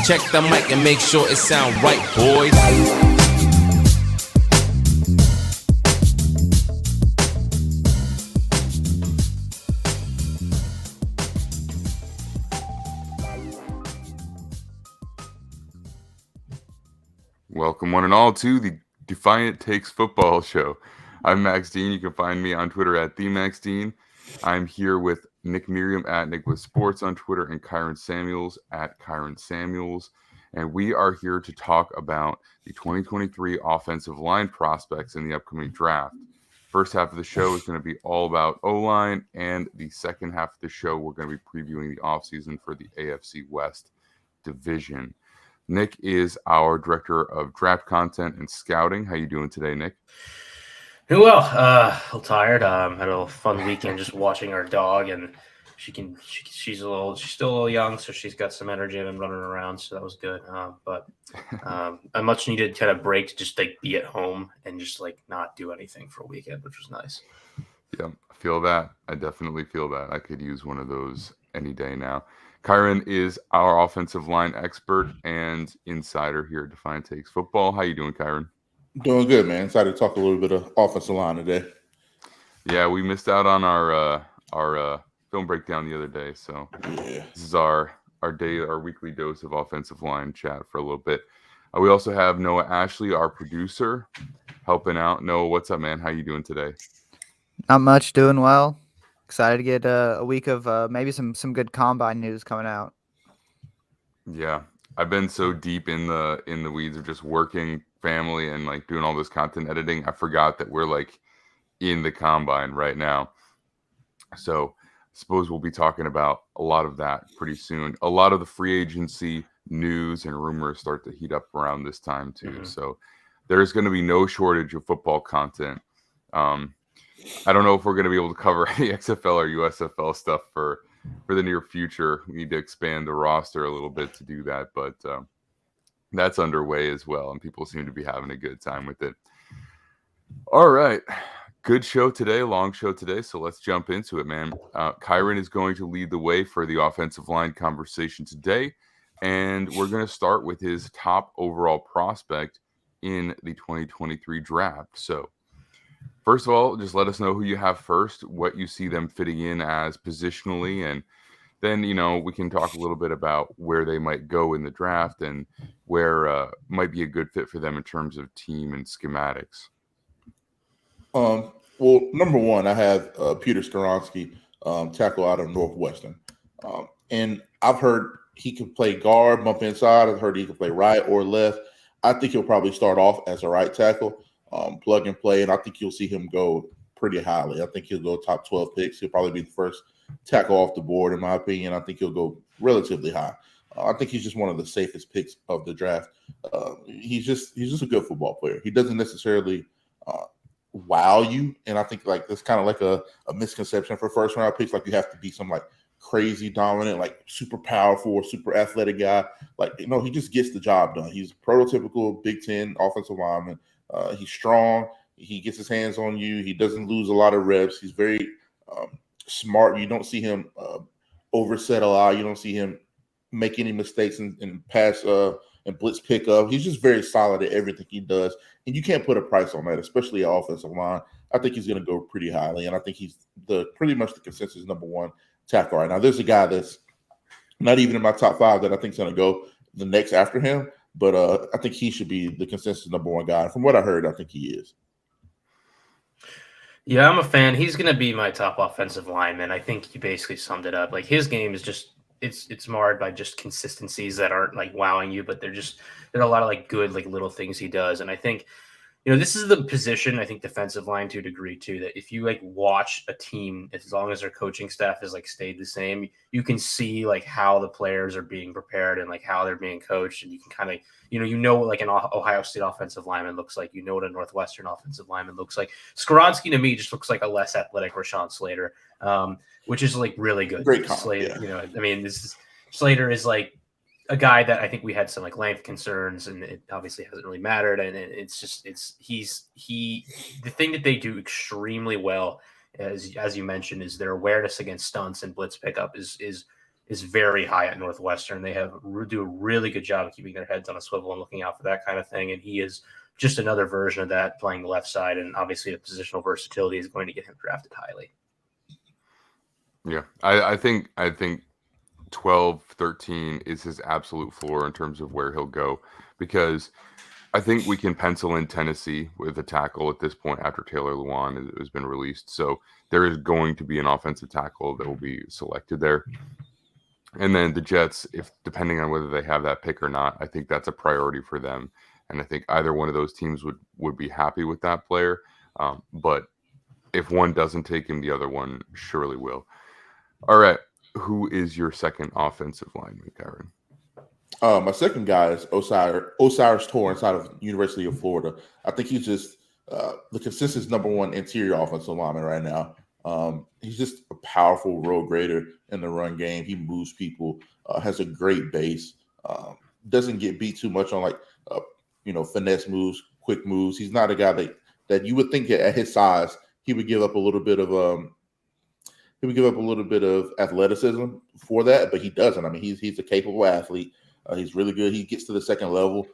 Check the mic and make sure it sound right, boys. Welcome one and all to the Defiant Takes Football Show. I'm Max Dean. You can find me on Twitter at @TheMaxDean. I'm here with Nick Merriam at Nick with Sports on Twitter and Kyron Samuels at Kyron Samuels. And we are here to talk about the 2023 offensive line prospects in the upcoming draft. First half of the show is going to be all about O-line, and the second half of the show, we're going to be previewing the offseason for the AFC West division. Nick is our director of draft content and scouting. How you doing today, Nick? Doing well. A little tired. Had a fun weekend just watching our dog, and she's still a little young, so she's got some energy and running around, so that was good. But a much needed kind of break to just like be at home and just like not do anything for a weekend, which was nice. Yeah, I feel that. I definitely feel that. I could use one of those any day now. Kyron is our offensive line expert and insider here at Defiant Takes Football. How you doing, Kyron? Doing good, man. Excited to talk a little bit of offensive line today. Yeah, we missed out on our film breakdown the other day, so yeah. This is our weekly dose of offensive line chat for a little bit. We also have Noah Ashley, our producer, helping out. Noah, what's up, man? How you doing today? Not much, doing well. Excited to get a week of maybe some good combine news coming out. Yeah, I've been so deep in the weeds of just working, family, and like doing all this content editing. I forgot that we're like in the combine right now. So I suppose we'll be talking about a lot of that pretty soon. A lot of the free agency news and rumors start to heat up around this time too. Mm-hmm. So there's going to be no shortage of football content. I don't know if we're going to be able to cover any XFL or USFL stuff for the near future. We need to expand the roster a little bit to do that, but that's underway as well, and people seem to be having a good time with it. All right. Good show today, long show today, so let's jump into it, man. Kyron is going to lead the way for the offensive line conversation today, and we're going to start with his top overall prospect in the 2023 draft. So, first of all, just let us know who you have first, what you see them fitting in as positionally, and then, we can talk a little bit about where they might go in the draft and where might be a good fit for them in terms of team and schematics. Well, number one, I have Peter Skoronski, tackle out of Northwestern. And I've heard he can play guard, bump inside. I've heard he can play right or left. I think he'll probably start off as a right tackle, plug and play, and I think you'll see him go pretty highly. I think he'll go top 12 picks. He'll probably be the first tackle off the board, in my opinion. I think he'll go relatively high. I think he's just one of the safest picks of the draft. He's just a good football player. He doesn't necessarily wow you, and I think like that's kind of like a misconception for first round picks. Like you have to be some like crazy dominant, like super powerful or super athletic guy. Like he just gets the job done. He's prototypical Big Ten offensive lineman. He's strong. He gets his hands on you. He doesn't lose a lot of reps. He's very smart. You don't see him overset a lot. You don't see him make any mistakes in pass and blitz pickup. He's just very solid at everything he does, and you can't put a price on that, especially at offensive line. I think he's going to go pretty highly, and I think he's pretty much the consensus number one tackle right now. There's a guy that's not even in my top 5 that I think is going to go the next after him, but I think he should be the consensus number one guy. From what I heard, I think he is. Yeah, I'm a fan. He's going to be my top offensive lineman. I think he basically summed it up. Like his game is just it's marred by just consistencies that aren't like wowing you, but there are a lot of like good like little things he does. And I think this is the position, I think defensive line to a degree too, that if you like watch a team, as long as their coaching staff has like stayed the same, you can see like how the players are being prepared and like how they're being coached. And you can kind of, what like an Ohio State offensive lineman looks like, what a Northwestern offensive lineman looks like. Skoronski to me just looks like a less athletic Rashawn Slater, which is like really good. Great Slater, yeah. Slater is like a guy that I think we had some like length concerns, and it obviously hasn't really mattered. And the thing that they do extremely well, as you mentioned, is their awareness against stunts and blitz pickup is is very high at Northwestern. They do a really good job of keeping their heads on a swivel and looking out for that kind of thing. And he is just another version of that, playing the left side. And obviously the positional versatility is going to get him drafted highly. Yeah, I think 12, 13 is his absolute floor in terms of where he'll go, because I think we can pencil in Tennessee with a tackle at this point after Taylor Lewan has been released. So there is going to be an offensive tackle that will be selected there. And then the Jets, if depending on whether they have that pick or not, I think that's a priority for them. And I think either one of those teams would be happy with that player. But if one doesn't take him, the other one surely will. All right. Who is your second offensive lineman, Kyron? My second guy is Osiris Torrance out of University of Florida. I think he's just the consistent number one interior offensive lineman right now. He's just a powerful road grader in the run game. He moves people, has a great base, doesn't get beat too much on finesse moves, quick moves. He's not a guy that you would think at his size he would give up a little bit of athleticism for that, but he doesn't. I mean, he's a capable athlete. He's really good. He gets to the second level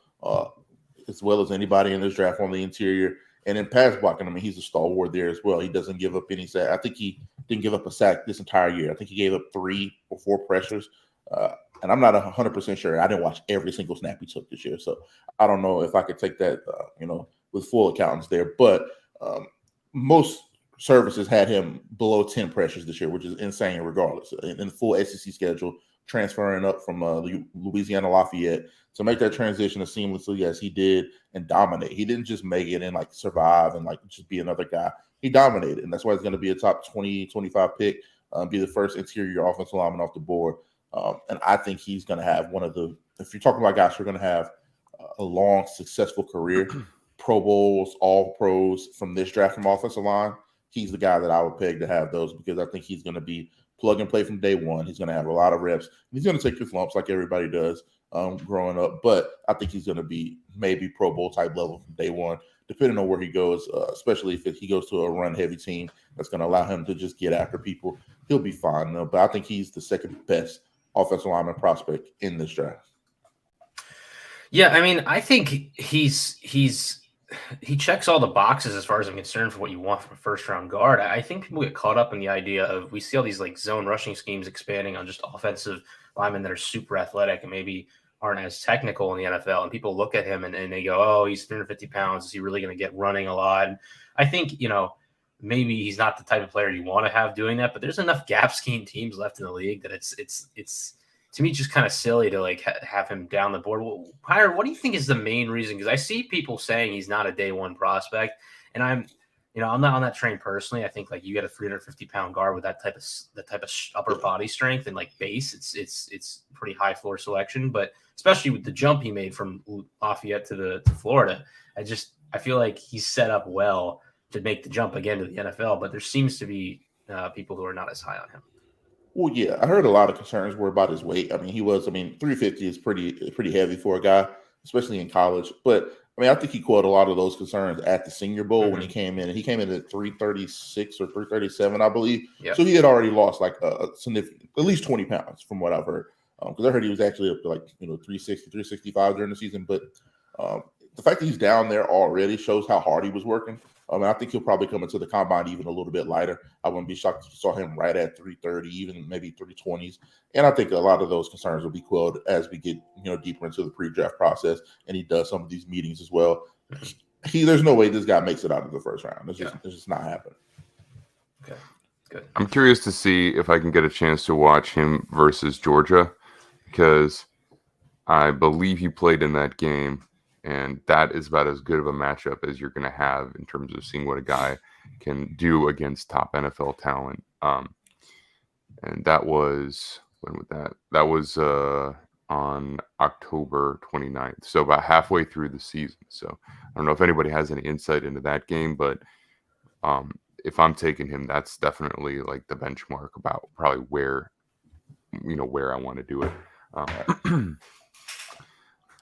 as well as anybody in this draft on the interior. And in pass blocking, I mean, he's a stalwart there as well. He doesn't give up any sack. I think he didn't give up a sack this entire year. I think he gave up 3 or 4 pressures. And I'm not 100% sure. I didn't watch every single snap he took this year, so I don't know if I could take that, with full accountants there. But most services had him below 10 pressures this year, which is insane regardless. In the full SEC schedule, transferring up from Louisiana Lafayette to make that transition as seamlessly as he did and dominate. He didn't just make it and survive and just be another guy. He dominated, and that's why he's going to be a top 20, 25 pick, be the first interior offensive lineman off the board. And I think he's going to have if you're talking about guys who are going to have a long, successful career, Pro Bowls, all pros from this draft from offensive line, he's the guy that I would peg to have those, because I think he's going to be plug and play from day one. He's going to have a lot of reps. He's going to take his lumps like everybody does growing up, but I think he's going to be maybe Pro Bowl type level from day one, depending on where he goes, especially if he goes to a run-heavy team that's going to allow him to just get after people. He'll be fine, though. But I think he's the second best offensive lineman prospect in this draft. Yeah, I mean, I think he checks all the boxes as far as I'm concerned for what you want from a first-round guard. I think people get caught up in the idea of, we see all these zone rushing schemes expanding on just offensive linemen that are super athletic and maybe aren't as technical in the NFL. And people look at him and they go, oh, he's 350 pounds. Is he really going to get running a lot? And I think, maybe he's not the type of player you want to have doing that, but there's enough gap scheme teams left in the league that it's to me just kind of silly to have him down the board. Well, Kyron, what do you think is the main reason? Because I see people saying he's not a day one prospect, and I'm not on that train personally. I think you get a 350-pound guard with that type of upper body strength and base. It's pretty high floor selection, but especially with the jump he made from Lafayette to Florida, I feel like he's set up well to make the jump again to the NFL. But there seems to be people who are not as high on him. Well, yeah, I heard a lot of concerns were about his weight. I mean, 350 is pretty heavy for a guy, especially in college. But I think he quoted a lot of those concerns at the Senior Bowl when he came in. And he came in at 336 or 337, I believe. Yep. So he had already lost a significant, at least 20 pounds from what I've heard. Because I heard he was actually up to 360, 365 during the season. But the fact that he's down there already shows how hard he was working. I think he'll probably come into the combine even a little bit lighter. I wouldn't be shocked if you saw him right at 330, even maybe 320s. And I think a lot of those concerns will be quelled as we get deeper into the pre-draft process, and he does some of these meetings as well. There's no way this guy makes it out of the first round. It's just not happening. Okay, good. I'm curious to see if I can get a chance to watch him versus Georgia, because I believe he played in that game. And that is about as good of a matchup as you're going to have in terms of seeing what a guy can do against top NFL talent. And that was, when was that? That was on October 29th. So about halfway through the season. So I don't know if anybody has any insight into that game, but if I'm taking him, that's definitely the benchmark about probably where I want to do it.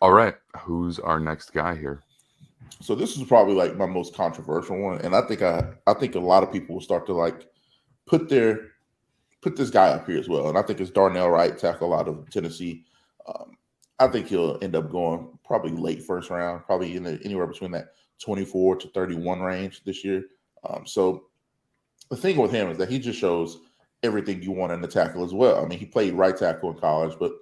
All right, who's our next guy here? So this is probably my most controversial one, and I think a lot of people will start to put their put this guy up here as well. And I think it's Darnell Wright, tackle out of Tennessee. I think he'll end up going probably late first round, probably anywhere between that 24 to 31 range this year. So the thing with him is that he just shows everything you want in the tackle as well. I mean, he played right tackle in college, but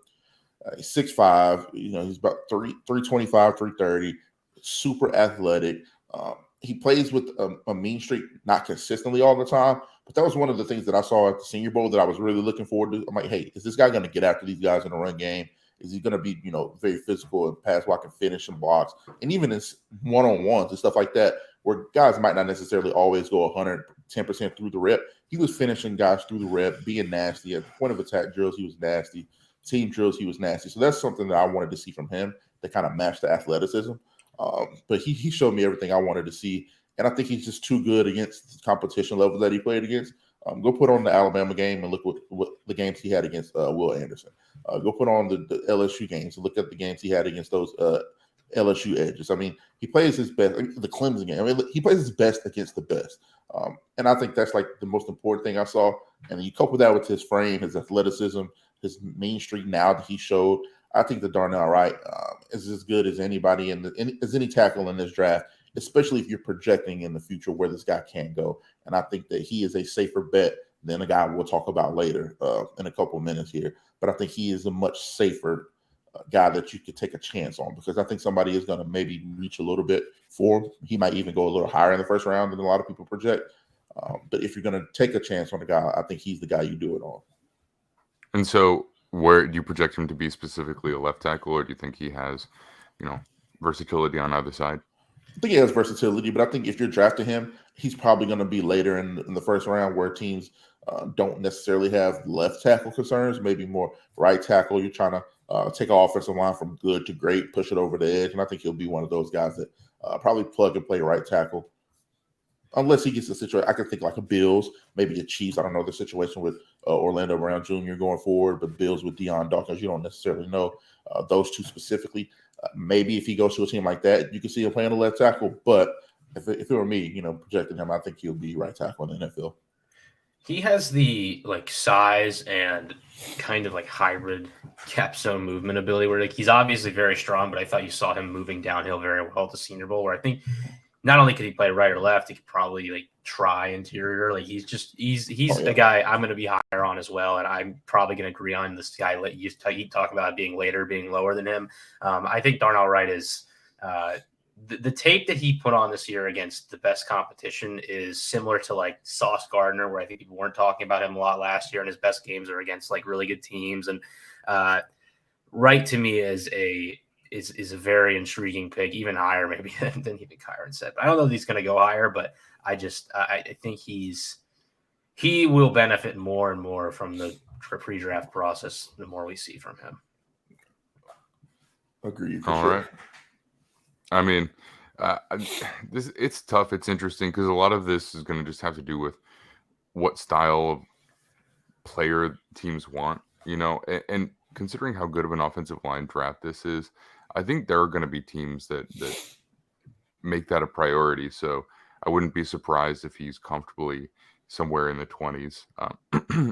he's 6'5", he's about 325, 330, super athletic. He plays with a mean streak, not consistently all the time, but that was one of the things that I saw at the Senior Bowl that I was really looking forward to. I'm like, hey, is this guy going to get after these guys in the run game? Is he going to be, very physical and pass block and finish and blocks? And even in one-on-ones and stuff like that, where guys might not necessarily always go 110% through the rep, he was finishing guys through the rep, being nasty. At point of attack drills, he was nasty. Team drills, he was nasty. So that's something that I wanted to see from him that kind of matched the athleticism. But he showed me everything I wanted to see. And I think he's just too good against the competition level that he played against. Go put on the Alabama game and look what the games he had against Will Anderson. Go put on the LSU games and look at the games he had against those LSU edges. I mean, he plays his best. The Clemson game, I mean, he plays his best against the best. And I think that's like the most important thing I saw. And you couple that with his frame, his athleticism, his mean streak now that he showed, I think that Darnell Wright is as good as anybody as any tackle in this draft, especially if you're projecting in the future where this guy can go. And I think that he is a safer bet than a guy we'll talk about later in a couple of minutes here. But I think he is a much safer guy that you could take a chance on, because I think somebody is going to maybe reach a little bit for him. He might even go a little higher in the first round than a lot of people project. But if you're going to take a chance on a guy, I think he's the guy you do it on. And so where do you project him to be specifically, a left tackle, or do you think he has, versatility on either side? I think he has versatility, but I think if you're drafting him, he's probably going to be later in the first round where teams don't necessarily have left tackle concerns, maybe more right tackle. You're trying to take an offensive line from good to great, push it over the edge, and I think he'll be one of those guys that probably plug and play right tackle. Unless he gets a situation, I could think like a Bills, maybe a Chiefs. I don't know the situation with Orlando Brown Jr. going forward, but Bills with Deion Dawkins, you don't necessarily know those two specifically. Maybe if he goes to a team like that, you can see him playing a left tackle. But if it were me, projecting him, I think he'll be right tackle in the NFL. He has the size and kind of hybrid cap zone movement ability where he's obviously very strong, but I thought you saw him moving downhill very well at the Senior Bowl, where I think not only could he play right or left, he could probably try interior. He's a guy I'm going to be higher on as well, and I'm probably going to agree on this guy. You talk about being later, being lower than him. I think Darnell Wright is the tape that he put on this year against the best competition is similar to Sauce Gardner, where I think people weren't talking about him a lot last year, and his best games are against really good teams. And Wright to me is a very intriguing pick, even higher maybe than even Kyron said. But I don't know if he's going to go higher, but I think he will benefit more and more from the pre-draft process the more we see from him. Agreed. All right. I mean, it's tough. It's interesting because a lot of this is going to just have to do with what style of player teams want, and considering how good of an offensive line draft this is, I think there are going to be teams that make that a priority. So I wouldn't be surprised if he's comfortably somewhere in the 20s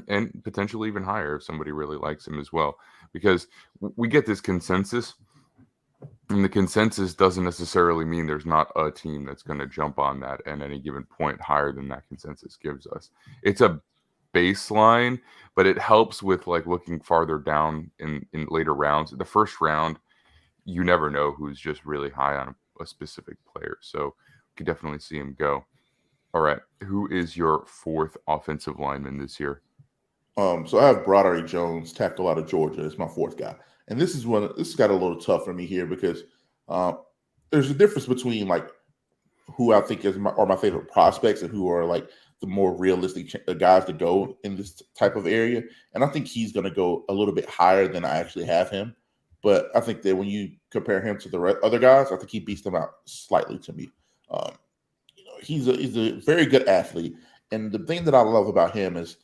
and potentially even higher if somebody really likes him as well, because we get this consensus, and the consensus doesn't necessarily mean there's not a team that's going to jump on that at any given point higher than that consensus gives us. It's a baseline, but it helps with looking farther down in later rounds. The first round, you never know who's just really high on a specific player. So you could definitely see him go. All right. Who is your fourth offensive lineman this year? So I have Broderick Jones, tackle out of Georgia. It's my fourth guy. And this got a little tough for me here because there's a difference between who I think are my favorite prospects and who are the more realistic guys to go in this type of area. And I think he's going to go a little bit higher than I actually have him. But I think that when you compare him to the other guys, I think he beats them out slightly to me. He's a very good athlete. And the thing that I love about him is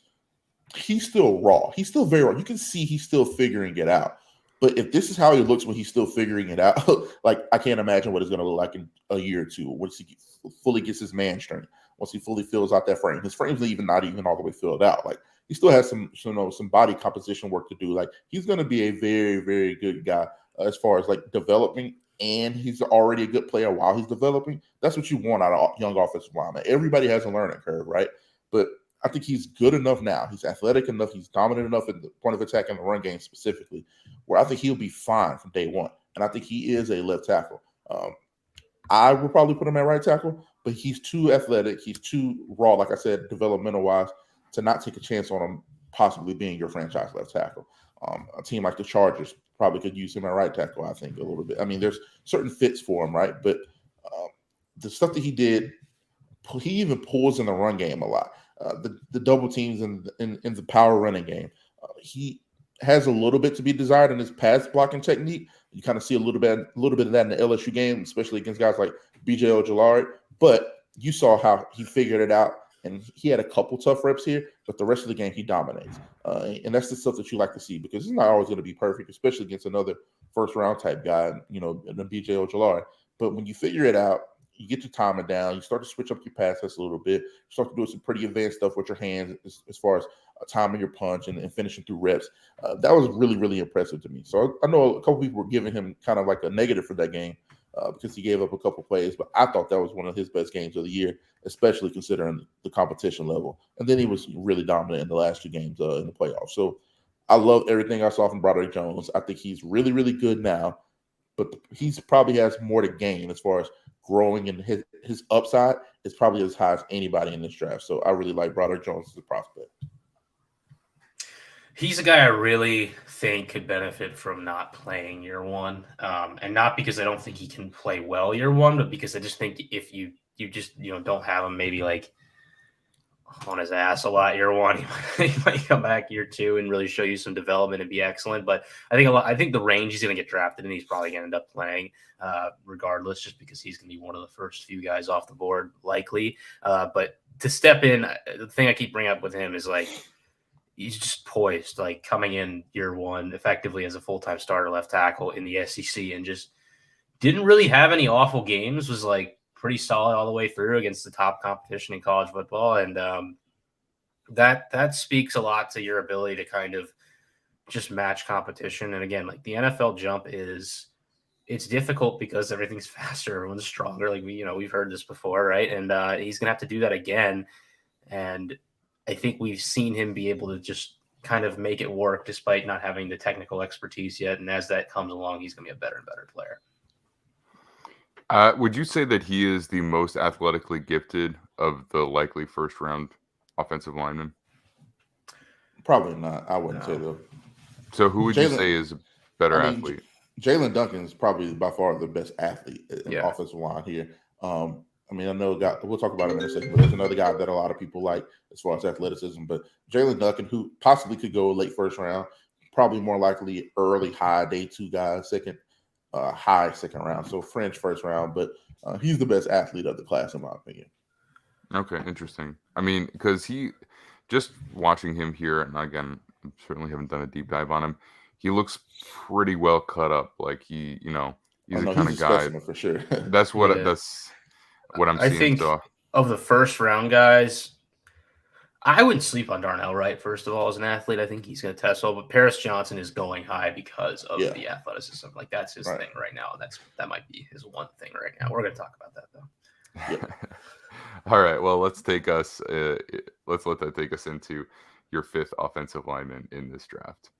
he's still raw. He's still very raw. You can see he's still figuring it out. But if this is how he looks when he's still figuring it out, I can't imagine what it's going to look like in a year or two once he fully gets his man strength, once he fully fills out that frame. His frame's not even all the way filled out. he still has some body composition work to do. Like he's going to be a very, very good guy as far as like developing, and he's already a good player while he's developing. That's what you want out of young offensive lineman. Everybody has a learning curve, right? But I think he's good enough now. He's athletic enough. He's dominant enough in the point of attack and the run game specifically, where I think he'll be fine from day one. And I think he is a left tackle. I would probably put him at right tackle, but he's too athletic. He's too raw, like I said, developmental-wise, to not take a chance on him possibly being your franchise left tackle. A team like the Chargers probably could use him at right tackle, I think, a little bit. I mean, there's certain fits for him, right? But the stuff that he did, he even pulls in the run game a lot. The double teams in the power running game. He has a little bit to be desired in his pass blocking technique. You kind of see a little bit of that in the LSU game, especially against guys like B.J. Ojulari. But you saw how he figured it out, and he had a couple tough reps here, but the rest of the game he dominates. And that's the stuff that you like to see because it's not always going to be perfect, especially against another first-round type guy, than B.J. Ojulari. But when you figure it out, you get your timing down, you start to switch up your pass test a little bit, you start to do some pretty advanced stuff with your hands as far as timing your punch and finishing through reps. That was really, really impressive to me. So I know a couple people were giving him kind of like a negative for that game because he gave up a couple plays, but I thought that was one of his best games of the year, especially considering the competition level. And then he was really dominant in the last two games in the playoffs. So I love everything I saw from Broderick Jones. I think he's really, really good now, but he's probably has more to gain as far as growing, and his upside is probably as high as anybody in this draft. So I really like Broderick Jones as a prospect. He's a guy I really think could benefit from not playing year one. And not because I don't think he can play well year one, but because I just think if you just don't have him maybe like on his ass a lot year one, he might come back year two and really show you some development and be excellent. But I think the range he's going to get drafted and he's probably going to end up playing regardless, just because he's going to be one of the first few guys off the board likely. But to step in, the thing I keep bringing up with him is like he's just poised, like coming in year one effectively as a full-time starter left tackle in the SEC, and just didn't really have any awful games. Was like pretty solid all the way through against the top competition in college football. And that speaks a lot to your ability to kind of just match competition. And again, like the NFL jump it's difficult because everything's faster, everyone's stronger. Like we've heard this before, right? And he's gonna have to do that again. And I think we've seen him be able to just kind of make it work despite not having the technical expertise yet. And as that comes along, he's gonna be a better and better player. Would you say that he is the most athletically gifted of the likely first-round offensive linemen? Probably not. I wouldn't say though. So who would you say is a better athlete? Jalen Duncan is probably by far the best athlete in the offensive line here. I know a guy, we'll talk about him in a second, but there's another guy that a lot of people like as far as athleticism. But Jalen Duncan, who possibly could go late first round, probably more likely early high day two guy, high second round, so fringe first round, but he's the best athlete of the class in my opinion. Okay, interesting. I mean, because he, just watching him here, and again, I certainly haven't done a deep dive on him, he looks pretty well cut up. Like he's the kind of guy for sure. That's what I'm seeing. I think of the first round guys, I wouldn't sleep on Darnell Wright, first of all, as an athlete. I think he's going to test well, but Paris Johnson is going high because of the athleticism. Like that's his thing right now. And that might be his one thing right now. We're going to talk about that though. Yeah. All right. Well, let's let that take us into your fifth offensive lineman in this draft.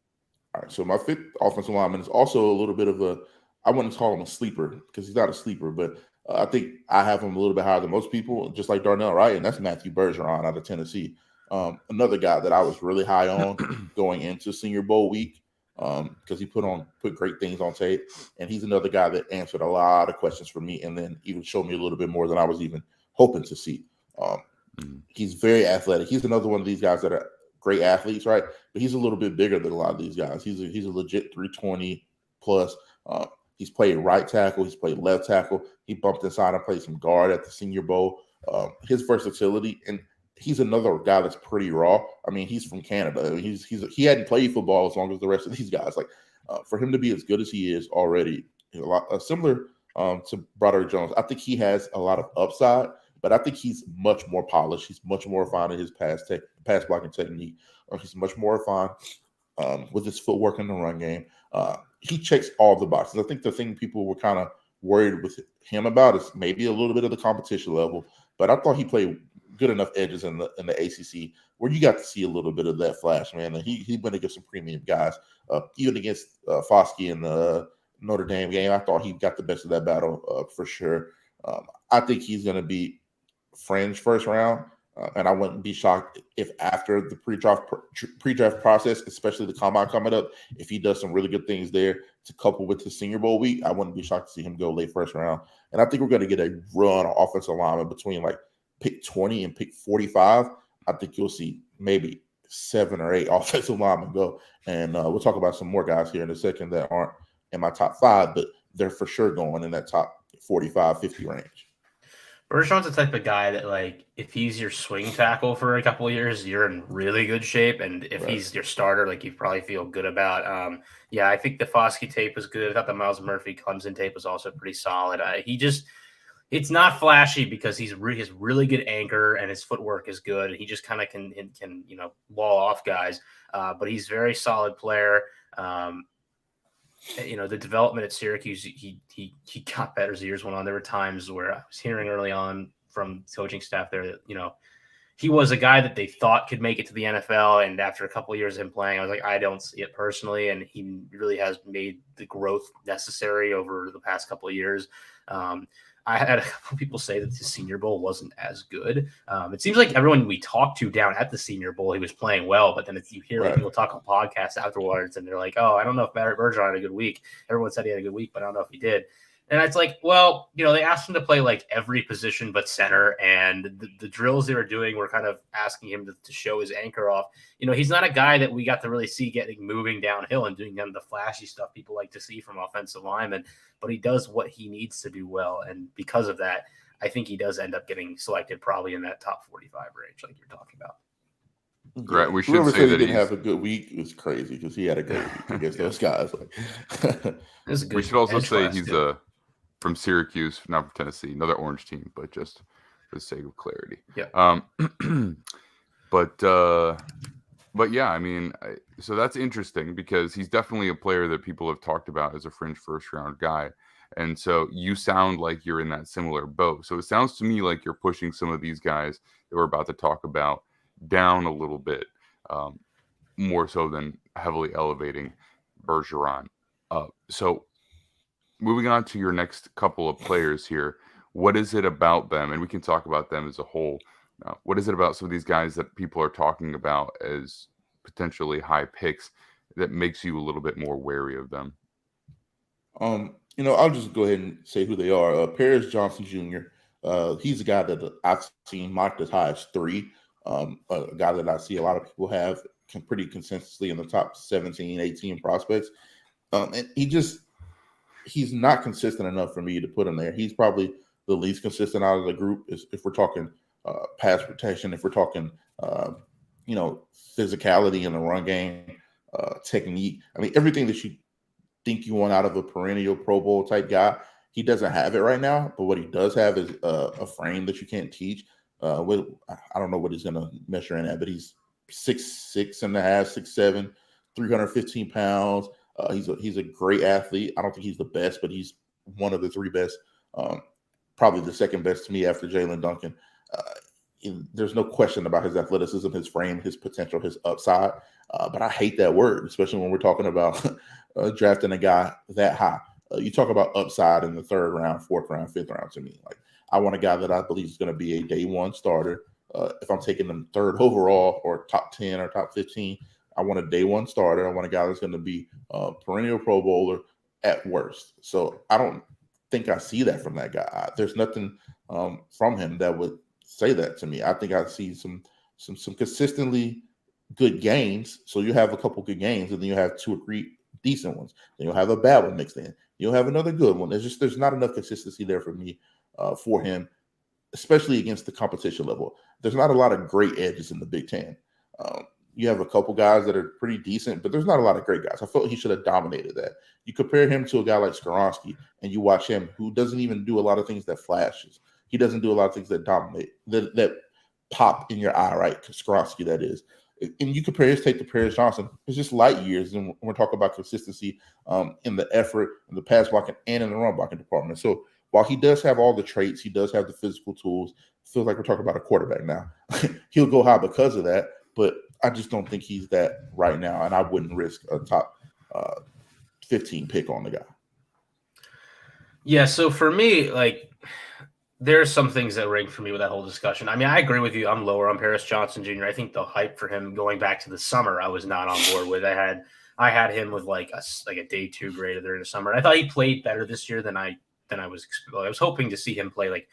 All right. So my fifth offensive lineman is also a little bit of I wouldn't call him a sleeper because he's not a sleeper, but I think I have him a little bit higher than most people, just like Darnell Wright, and that's Matthew Bergeron out of Tennessee. Another guy that I was really high on going into Senior Bowl week because he put great things on tape, and he's another guy that answered a lot of questions for me, and then even showed me a little bit more than I was even hoping to see. He's very athletic. He's another one of these guys that are great athletes, right? But he's a little bit bigger than a lot of these guys. He's a legit 320 plus. He's played right tackle. He's played left tackle. He bumped inside and played some guard at the Senior Bowl. His versatility, and he's another guy that's pretty raw. I mean, he's from Canada. I mean, he hadn't played football as long as the rest of these guys. Like for him to be as good as he is already, similar to Broderick Jones, I think he has a lot of upside. But but I think he's much more polished. He's much more refined in his pass blocking technique. He's much more refined with his footwork in the run game. He checks all the boxes. I think the thing people were kind of worried with him about is maybe a little bit of the competition level, but I thought he played good enough edges in the ACC where you got to see a little bit of that flash, man. And he went against some premium guys, even against Foskey in the Notre Dame game. I thought he got the best of that battle for sure. I think he's going to be fringe first round, and I wouldn't be shocked if after the pre-draft process, especially the combine coming up, if he does some really good things there to couple with the Senior Bowl week, I wouldn't be shocked to see him go late first round. And I think we're going to get a run on offensive lineman between like pick 20 and pick 45. I think you'll see maybe 7 or 8 offensive linemen go. And we'll talk about some more guys here in a second that aren't in my top 5, but they're for sure going in that top 45, 50 range. Bergeron's the type of guy that, like, if he's your swing tackle for a couple of years, you're in really good shape. And if he's your starter, like, you probably feel good about. Yeah, I think the Foskey tape was good. I thought the Miles Murphy Clemson tape was also pretty solid. It's not flashy because he has really good anchor and his footwork is good. He just kind of can wall off guys. But he's a very solid player. The development at Syracuse, he got better as the years went on. There were times where I was hearing early on from coaching staff there that, he was a guy that they thought could make it to the NFL. And after a couple of years of him playing, I was like, I don't see it personally. And he really has made the growth necessary over the past couple of years. I had a couple of people say that the Senior Bowl wasn't as good. It seems like everyone we talked to down at the Senior Bowl, he was playing well, but then you hear people talk on podcasts afterwards, and they're like, "Oh, I don't know if Bergeron had a good week. Everyone said he had a good week, but I don't know if he did." And it's like, well, they asked him to play like every position but center, and the drills they were doing were kind of asking him to show his anchor off. He's not a guy that we got to really see getting moving downhill and doing kind of the flashy stuff people like to see from offensive linemen, but he does what he needs to do well. And because of that, I think he does end up getting selected probably in that top 45 range, like you're talking about. Right. We should Whoever say said that he didn't have a good week is crazy because he had a great week against those guys. We should also say he's from Syracuse, not from Tennessee, another orange team, but just for the sake of clarity. Yeah. But yeah, I mean, so that's interesting because he's definitely a player that people have talked about as a fringe first round guy. And so you sound like you're in that similar boat. So it sounds to me like you're pushing some of these guys that we're about to talk about down a little bit, more so than heavily elevating Bergeron up. So moving on to your next couple of players here, what is it about them? And we can talk about them as a whole. What is it about some of these guys that people are talking about as potentially high picks that makes you a little bit more wary of them? I'll just go ahead and say who they are. Paris Johnson Jr. He's a guy that I've seen mocked as high as 3. A guy that I see a lot of people have pretty consistently in the top 17, 18 prospects. And he's not consistent enough for me to put him there. He's probably the least consistent out of the group if we're talking pass protection, if we're talking, physicality in the run game, technique. I mean, everything that you think you want out of a perennial Pro Bowl type guy, he doesn't have it right now. But what he does have is a frame that you can't teach. I don't know what he's going to measure in at, but he's 6'6" and a half, 6'7", 315 pounds. He's a great athlete. I don't think he's the best, but he's one of the 3 best. Probably the second best to me after Jalen Duncan. There's no question about his athleticism, his frame, his potential, his upside. But I hate that word, especially when we're talking about drafting a guy that high. You talk about upside in the 3rd round, 4th round, 5th round to me. Like, I want a guy that I believe is going to be a day 1 starter. If I'm taking them 3rd overall or top 10 or top 15, I want a day 1 starter. I want a guy that's going to be a perennial Pro Bowler at worst. So I don't think I see that from that guy. There's nothing from him that would say that to me. I think I see some consistently good games. So you have a couple good games, and then you have 2 or 3 decent ones. Then you'll have a bad one mixed in. You'll have another good one. There's not enough consistency there for me for him, especially against the competition level. There's not a lot of great edges in the Big Ten. You have a couple guys that are pretty decent, but there's not a lot of great guys. I felt he should have dominated that. You compare him to a guy like Skoronski, and you watch him, who doesn't even do a lot of things that flashes. He doesn't do a lot of things that dominate, that pop in your eye, right? Skronsky, that is. And you compare his tape to Paris Johnson, it's just light years. And when we're talking about consistency in the effort, in the pass blocking, and in the run blocking department. So while he does have all the traits, he does have the physical tools, feels like we're talking about a quarterback now. He'll go high because of that, but I just don't think he's that right now, and I wouldn't risk a top 15 pick on the guy. Yeah, so for me, like, there's some things that ring for me with that whole discussion. I mean, I agree with you. I'm lower on Paris Johnson Jr. I think the hype for him going back to the summer, I was not on board with. I had him with like a day 2 grade during the summer. I thought he played better this year than I was hoping to see him play like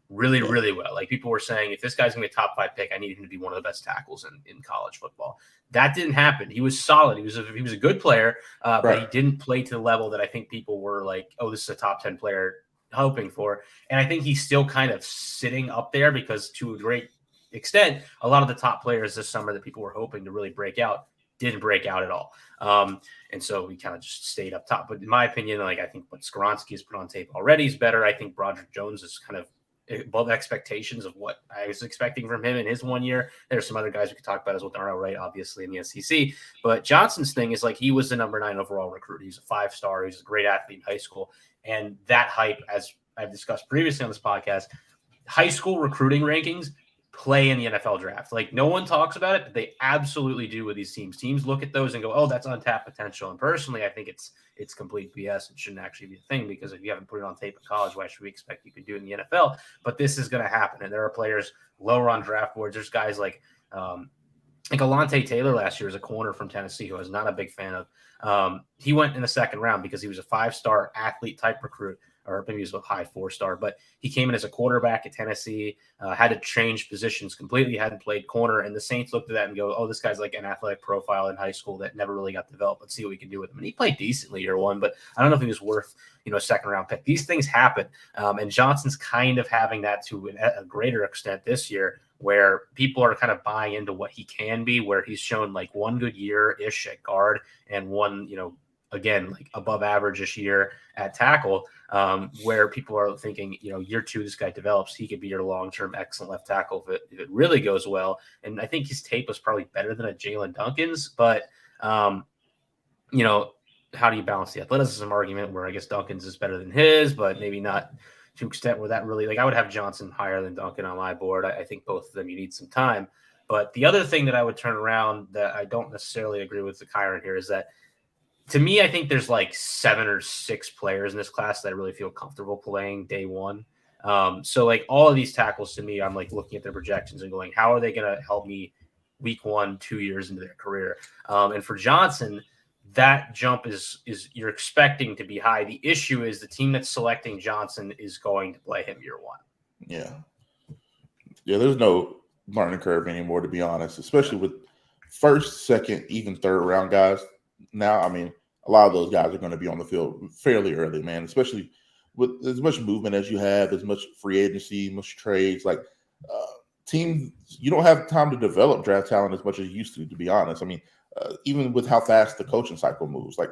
really, really well. Like, people were saying, if this guy's gonna be a top 5 pick, I need him to be one of the best tackles in college football. That didn't happen. He was solid. He was a good player, but he didn't play to the level that I think people were like, oh, this is a top 10 player hoping for. And I think he's still kind of sitting up there because, to a great extent, a lot of the top players this summer that people were hoping to really break out didn't break out at all. And so we kind of just stayed up top. But in my opinion, like, I think what Skronsky has put on tape already is better. I think Broderick Jones is kind of above expectations of what I was expecting from him in his 1 year. There's some other guys we could talk about as well, Darnell Wright, obviously, in the SEC. But Johnson's thing is, like, he was the number 9 overall recruit. He's a 5-star. He's a great athlete in high school. And that hype, as I've discussed previously on this podcast, high school recruiting rankings play in the NFL draft. Like, no one talks about it, but they absolutely do with these teams. Teams look at those and go, oh, that's untapped potential. And personally, I think it's complete BS. It shouldn't actually be a thing, because if you haven't put it on tape in college, why should we expect you could do it in the NFL? But this is going to happen. And there are players lower on draft boards. There's guys like Alontae Taylor last year was a corner from Tennessee who I was not a big fan of. He went in the 2nd round because he was a 5-star athlete type recruit, or maybe he was a high 4-star, but he came in as a quarterback at Tennessee, had to change positions completely, hadn't played corner, and the Saints looked at that and go, oh, this guy's like an athletic profile in high school that never really got developed. Let's see what we can do with him. And he played decently year 1, but I don't know if he was worth, a 2nd round pick. These things happen. And Johnson's kind of having that to a greater extent this year, where people are kind of buying into what he can be, where he's shown like 1 good year-ish at guard and 1, again, like above average-ish year at tackle, where people are thinking, year 2, this guy develops, he could be your long-term excellent left tackle if it really goes well. And I think his tape was probably better than a Jalen Duncan's, but, how do you balance the athleticism argument where I guess Duncan's is better than his, but maybe not to an extent where that really, like, I would have Johnson higher than Duncan on my board. I think both of them, you need some time. But the other thing that I would turn around that I don't necessarily agree with the Kyron here is that, to me, I think there's like 7 or 6 players in this class that I really feel comfortable playing day 1. So like all of these tackles, to me, I'm like looking at their projections and going, how are they going to help me week 1, 2 years into their career? And for Johnson, that jump is you're expecting to be high. The issue is the team that's selecting Johnson is going to play him year 1. Yeah. There's no learning curve anymore, to be honest, especially with 1st, 2nd, even 3rd round guys. Now, I mean, a lot of those guys are going to be on the field fairly early, man, especially with as much movement as you have, as much free agency, much trades. Like, teams, you don't have time to develop draft talent as much as you used to be honest. I mean, even with how fast the coaching cycle moves, like,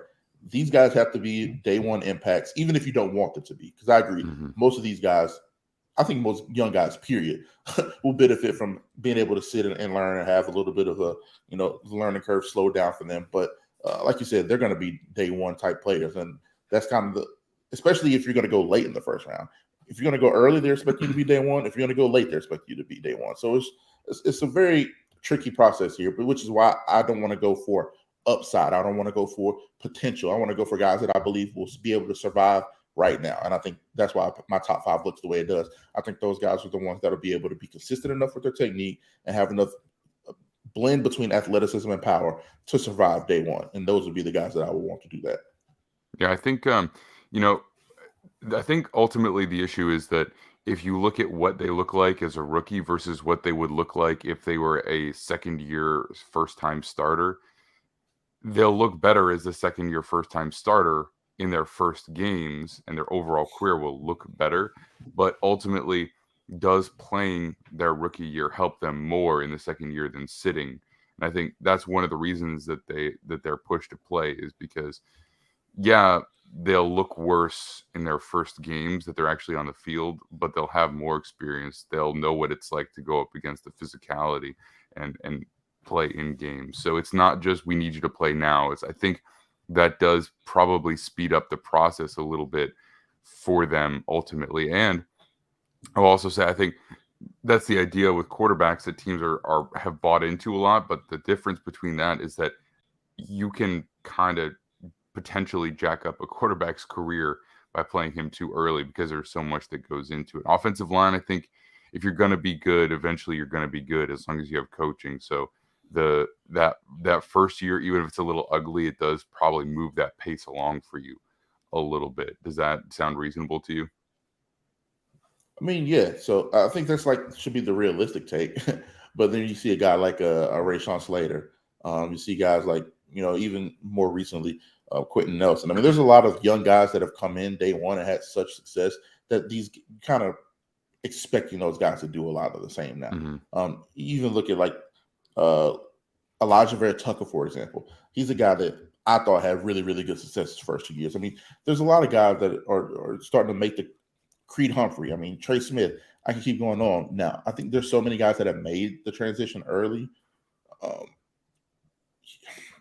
these guys have to be day 1 impacts, even if you don't want them to be. Because I agree, most of these guys, I think most young guys, period, will benefit from being able to sit and learn and have a little bit of a, learning curve slow down for them. But like you said, they're going to be day 1 type players. And that's kind of especially if you're going to go late in the 1st round. If you're going to go early, they expect you to be day 1. If you're going to go late, they expect you to be day 1. So it's a very tricky process here, but which is why I don't want to go for upside. I don't want to go for potential. I want to go for guys that I believe will be able to survive right now. And I think that's why my top 5 looks the way it does. I think those guys are the ones that will be able to be consistent enough with their technique and have enough blend between athleticism and power to survive day 1. And those would be the guys that I would want to do that. Yeah, I think, I think ultimately the issue is that if you look at what they look like as a rookie versus what they would look like if they were a 2nd-year first-time starter, they'll look better as a 2nd-year first-time starter in their first games, and their overall career will look better. But ultimately, does playing their rookie year help them more in the 2nd year than sitting? And I think that's one of the reasons that they're pushed to play, is because, they'll look worse in their first games that they're actually on the field, but they'll have more experience. They'll know what it's like to go up against the physicality and play in games. So it's not just we need you to play now. I think that does probably speed up the process a little bit for them ultimately. And I'll also say I think that's the idea with quarterbacks that teams have bought into a lot. But the difference between that is that you can kind of potentially jack up a quarterback's career by playing him too early because there's so much that goes into it. Offensive line, I think if you're going to be good, eventually you're going to be good as long as you have coaching. So that first year, even if it's a little ugly, it does probably move that pace along for you a little bit. Does that sound reasonable to you? I mean, yeah. So I think that's should be the realistic take. But then you see a guy like a Rashawn Slater. You see guys like, even more recently, Quentin Nelson. I mean, there's a lot of young guys that have come in day one and had such success that these kind of expecting those guys to do a lot of the same now. Mm-hmm. You even look at Elijah Vera Tucker, for example. He's a guy that I thought had really, really good success his first 2 years. I mean, there's a lot of guys that are starting to make the Creed Humphrey. I mean, Trey Smith. I can keep going on. Now, I think there's so many guys that have made the transition early.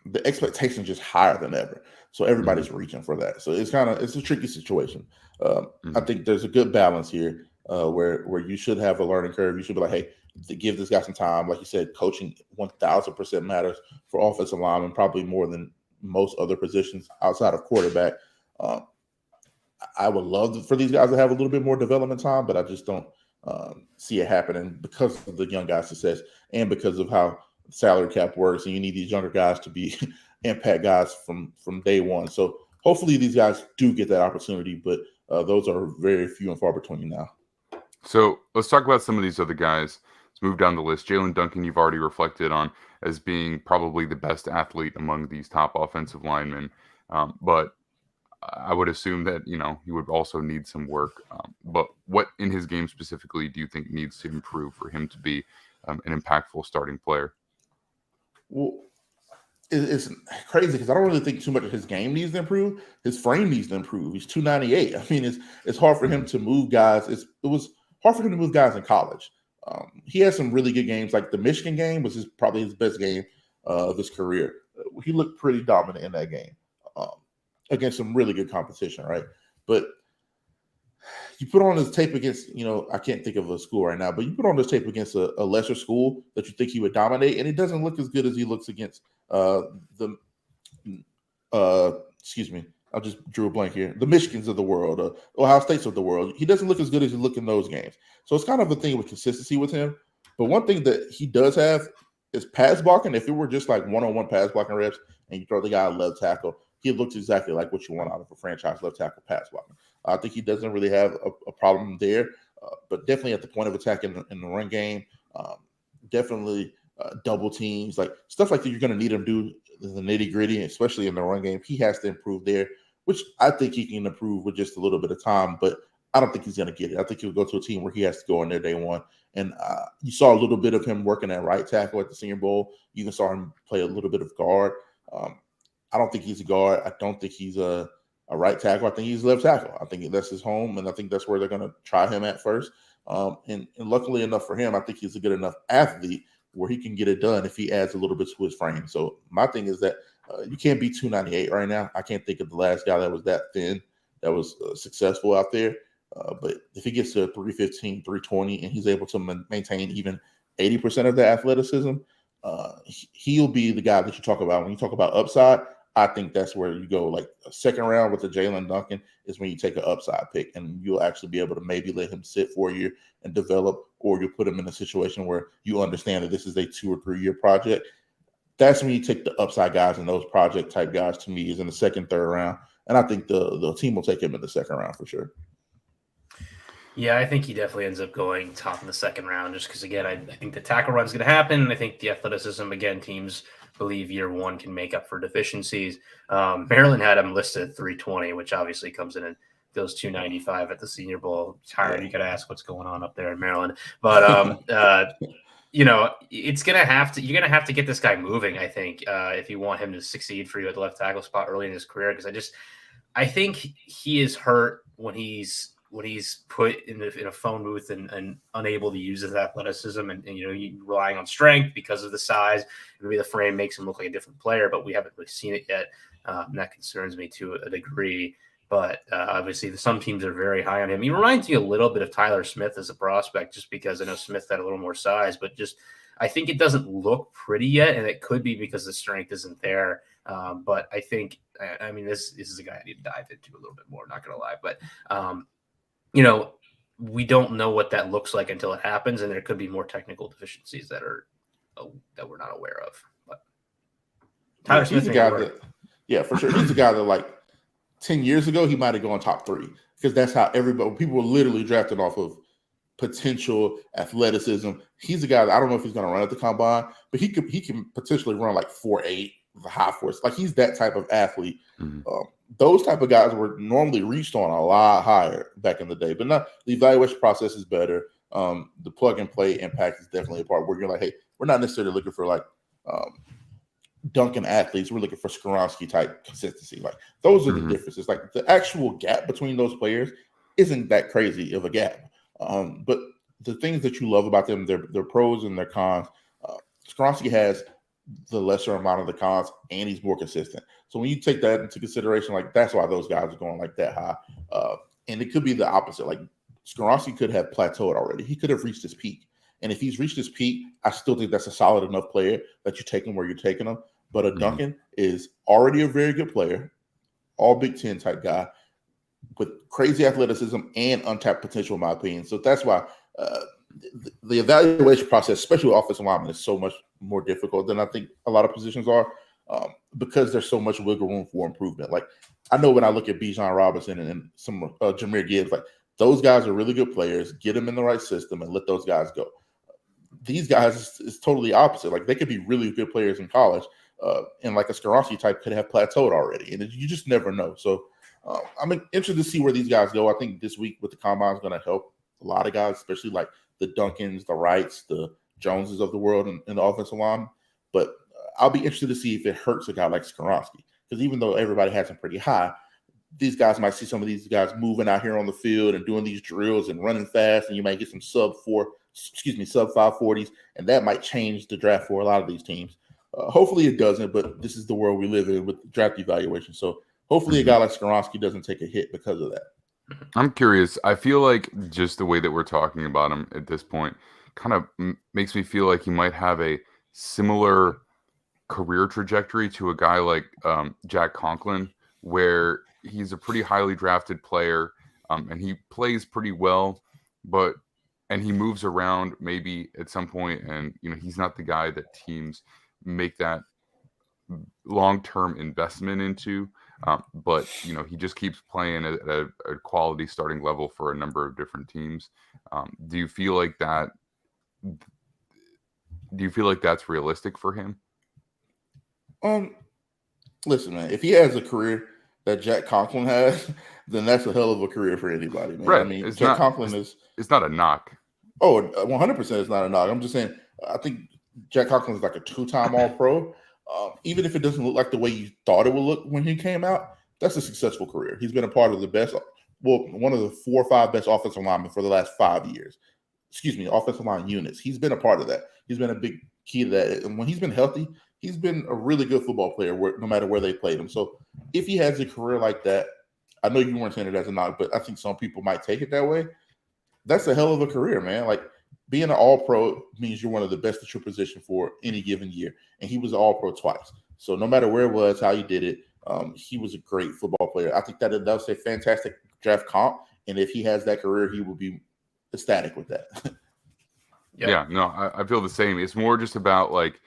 The expectation is just higher than ever. So everybody's reaching for that. So it's a tricky situation. I think there's a good balance here where you should have a learning curve. You should be like, hey, to give this guy some time. Like you said, coaching 1,000% matters for offensive linemen, probably more than most other positions outside of quarterback. I would love for these guys to have a little bit more development time, but I just don't see it happening because of the young guys' success and because of how salary cap works, and you need these younger guys to be impact guys from day one. So hopefully these guys do get that opportunity, but those are very few and far between now. So let's talk about some of these other guys. Let's move down the list. Jalen Duncan, you've already reflected on as being probably the best athlete among these top offensive linemen, but I would assume that, he would also need some work. But what in his game specifically do you think needs to improve for him to be an impactful starting player? Well, it's crazy because I don't really think too much of his game needs to improve. His frame needs to improve. He's 298. I mean, it's hard for him to move guys. It was hard for him to move guys in college. He had some really good games. Like the Michigan game was probably his best game of his career. He looked pretty dominant in that game against some really good competition, right? But you put on his tape against, I can't think of a school right now, but you put on this tape against a lesser school that you think he would dominate, and it doesn't look as good as he looks against excuse me, I just drew a blank here. The Michigans of the world, Ohio States of the world. He doesn't look as good as he looked in those games. So it's kind of a thing with consistency with him. But one thing that he does have is pass blocking. If it were just like one-on-one pass blocking reps and you throw the guy a left tackle, he looks exactly like what you want out of a franchise left tackle pass blocking. I think he doesn't really have a problem there, but definitely at the point of attack in the run game, definitely double teams, like stuff like that you're going to need him to do the nitty gritty, especially in the run game. He has to improve there, which I think he can improve with just a little bit of time, but I don't think he's going to get it. I think he'll go to a team where he has to go in there day one. And you saw a little bit of him working at right tackle at the Senior Bowl. You even saw him play a little bit of guard. I don't think he's a guard. I don't think he's a right tackle. I think he's left tackle. I think that's his home, and I think that's where they're going to try him at first. And luckily enough for him, I think he's a good enough athlete where he can get it done if he adds a little bit to his frame. So my thing is that you can't be 298 right now. I can't think of the last guy that was that thin, that was successful out there. But if he gets to 315, 320, and he's able to maintain even 80% of the athleticism, he'll be the guy that you talk about. When you talk about upside, I think that's where you go. Like a second round with the Jalen Duncan is when you take an upside pick, and you'll actually be able to maybe let him sit for a year and develop, or you'll put him in a situation where you understand that this is a 2 or 3 year project. That's when you take the upside guys, and those project type guys to me is in the second, third round. And I think the team will take him in the second round for sure. Yeah, I think he definitely ends up going top in the second round just because, again, I think the tackle run is going to happen. I think the athleticism, again, teams believe year one can make up for deficiencies. Maryland had him listed at 320, which obviously comes in and goes 295 at the Senior Bowl. Tyron, you got to ask what's going on up there in Maryland. But, it's going to have to – you're going to have to get this guy moving, I think, if you want him to succeed for you at the left tackle spot early in his career, because I think he is hurt when he's put in a phone booth and unable to use his athleticism and relying on strength because of the size. Maybe the frame makes him look like a different player, but we haven't really seen it yet. And that concerns me to a degree. But obviously, some teams are very high on him. He reminds me a little bit of Tyler Smith as a prospect, just because I know Smith had a little more size, but just I think it doesn't look pretty yet, and it could be because the strength isn't there. But I think, this is a guy I need to dive into a little bit more. Not gonna lie, but we don't know what that looks like until it happens, and there could be more technical deficiencies that we're not aware of. But Tyler Smith, he's a guy that, for sure, he's a guy that like 10 years ago he might have gone top 3 because that's how people were literally drafted off of potential athleticism. He's a guy that I don't know if he's going to run at the combine, but he can potentially run like 4.8, the high force. Like he's that type of athlete. Mm-hmm. Those type of guys were normally reached on a lot higher back in the day, but not the evaluation process is better. The plug and play impact is definitely a part where you're like, hey, we're not necessarily looking for like Duncan athletes. We're looking for Skoronski type consistency. Like those are the differences. Like the actual gap between those players isn't that crazy of a gap. But the things that you love about them, their pros and their cons. Skoronski has the lesser amount of the cons, and he's more consistent. So when you take that into consideration, like that's why those guys are going like that high. And it could be the opposite. Like Skoronski could have plateaued already. He could have reached his peak. And if he's reached his peak, I still think that's a solid enough player that you take him where you're taking him. But a Duncan is already a very good player, all Big Ten type guy with crazy athleticism and untapped potential, in my opinion. So that's why the evaluation process, especially with offensive linemen, is so much more difficult than I think a lot of positions are because there's so much wiggle room for improvement. Like I know when I look at Bijan Robinson and some Jahmyr Gibbs, like those guys are really good players. Get them in the right system and let those guys go. These guys is totally opposite. Like they could be really good players in college, and like a Skoronski type could have plateaued already, and you just never know. So I'm interested to see where these guys go. I think this week with the combine is going to help a lot of guys, especially like the Duncans, the Wrights, the Joneses of the world in the offensive line. But I'll be interested to see if it hurts a guy like Skoronski, because even though everybody has him pretty high, these guys might see some of these guys moving out here on the field and doing these drills and running fast, and you might get some sub 540s, and that might change the draft for a lot of these teams. Hopefully it doesn't, but this is the world we live in with draft evaluation. So hopefully a guy like Skoronski doesn't take a hit because of that. I'm curious. I feel like just the way that we're talking about him at this point kind of makes me feel like he might have a similar career trajectory to a guy like Jack Conklin, where he's a pretty highly drafted player and he plays pretty well, and he moves around maybe at some point, and he's not the guy that teams make that long-term investment into, but he just keeps playing at a quality starting level for a number of different teams. Do you feel like that's realistic for him? Listen, man, if he has a career that Jack Conklin has, then that's a hell of a career for anybody, man. Right. I mean, Jack Conklin it's not a knock. Oh, 100% is not a knock. I'm just saying, I think Jack Conklin is like a 2-time All-Pro. Even if it doesn't look like the way you thought it would look when he came out, that's a successful career. He's been a part of one of the 4 or 5 best offensive linemen for the last 5 years. Offensive line units. He's been a part of that. He's been a big key to that. And when he's been healthy, he's been a really good football player no matter where they played him. So if he has a career like that, I know you weren't saying it as a knock, but I think some people might take it that way. That's a hell of a career, man. Like being an All-Pro means you're one of the best at your position for any given year. And he was an All-Pro twice. So no matter where it was, how you did it, he was a great football player. I think that was a fantastic draft comp. And if he has that career, he will be ecstatic with that. Yeah, no, I feel the same. It's more just about like,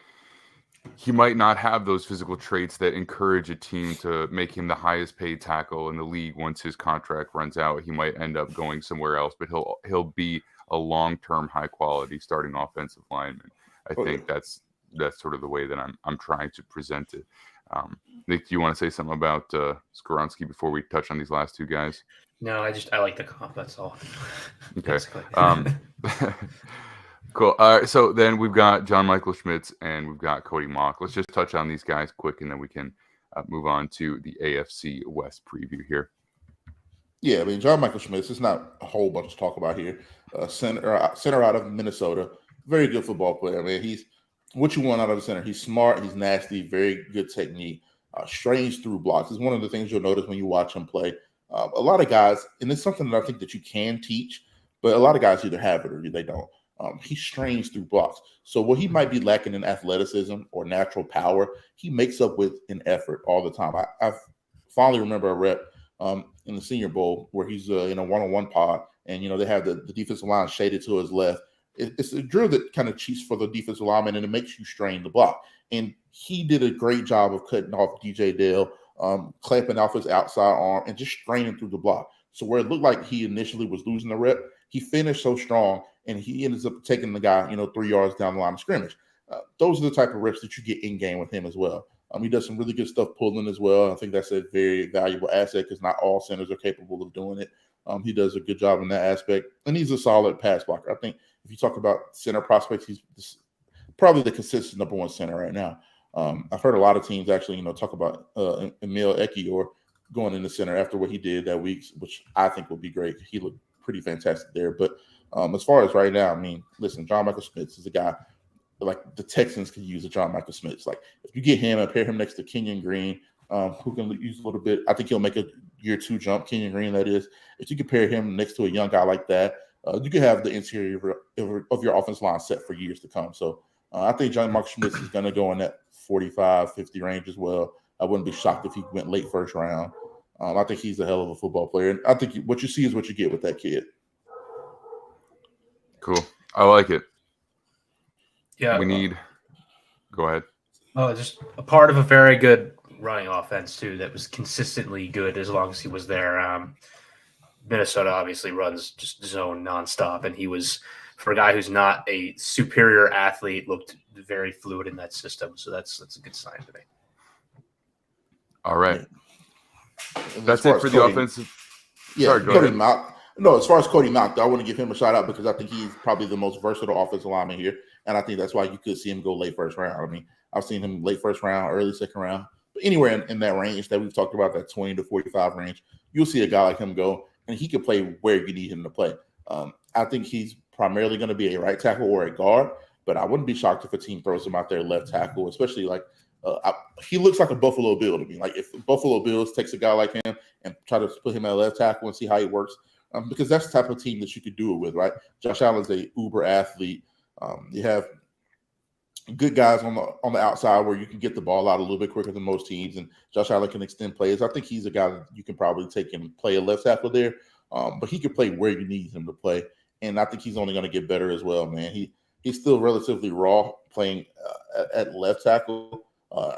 he might not have those physical traits that encourage a team to make him the highest paid tackle in the league once his contract runs out. He might end up going somewhere else, but he'll be a long-term, high-quality starting offensive lineman. I think that's sort of the way that I'm trying to present it. Nick, do you want to say something about Skoronski before we touch on these last 2 guys? No, I like the comp. That's all. Okay. Cool. All right. So then we've got John Michael Schmitz and we've got Cody Mock. Let's just touch on these guys quick, and then we can move on to the AFC West preview here. Yeah, I mean, John Michael Schmitz, it's not a whole bunch to talk about here. Center out of Minnesota, very good football player. I mean, he's what you want out of a center. He's smart, he's nasty, very good technique, strange through blocks. It's one of the things you'll notice when you watch him play. A lot of guys, and it's something that I think that you can teach, but a lot of guys either have it or they don't. He strains through blocks. So what he might be lacking in athleticism or natural power, he makes up with an effort all the time. I fondly remember a rep in the Senior Bowl where he's in a one-on-one pod, and they have the defensive line shaded to his left. It's a drill that kind of cheats for the defensive lineman, and it makes you strain the block. And he did a great job of cutting off DJ Dale, clamping off his outside arm, and just straining through the block. So where it looked like he initially was losing the rep, he finished so strong, and he ends up taking the guy, 3 yards down the line of scrimmage. Those are the type of reps that you get in game with him as well. He does some really good stuff pulling as well. I think that's a very valuable asset because not all centers are capable of doing it. He does a good job in that aspect, and he's a solid pass blocker. I think if you talk about center prospects, he's probably the consistent number one center right now. I've heard a lot of teams actually, talk about Emil Ekiyor going in the center after what he did that week, which I think will be great. He looked pretty fantastic there. But as far as right now, I mean, listen, John Michael Schmitz is a guy like the Texans could use a John Michael Schmitz. Like if you get him and pair him next to Kenyon Green, who can use a little bit, I think he'll make a year 2 jump. Kenyon Green, that is. If you compare him next to a young guy like that, you can have the interior of your offense line set for years to come. So I think John Michael Schmitz is going to go in that 45, 50 range as well. I wouldn't be shocked if he went late first round. I think he's a hell of a football player. And I think what you see is what you get with that kid. Cool. I like it. Yeah. Go ahead. Just a part of a very good running offense, too, that was consistently good as long as he was there. Minnesota obviously runs just zone nonstop, and he was, for a guy who's not a superior athlete, looked very fluid in that system. So that's a good sign to me. All right. And that's it for the offensive. Yeah, sorry, Cody Mauch. No, as far as Cody Mauch, I want to give him a shout out because I think he's probably the most versatile offensive lineman here. And I think that's why you could see him go late first round. I mean, I've seen him late first round, early second round. But anywhere in that range that we've talked about, that 20 to 45 range, you'll see a guy like him go, and he can play where you need him to play. I think he's primarily going to be a right tackle or a guard, but I wouldn't be shocked if a team throws him out there left tackle, especially like he looks like a Buffalo Bill to me. Like if Buffalo Bills takes a guy like him and try to put him at left tackle and see how he works, because that's the type of team that you could do it with, right? Josh Allen's a uber athlete. You have good guys on the outside where you can get the ball out a little bit quicker than most teams, and Josh Allen can extend plays. I think he's a guy that you can probably take and play a left tackle there, but he can play where you need him to play, and I think he's only going to get better as well, man. He's still relatively raw playing at left tackle.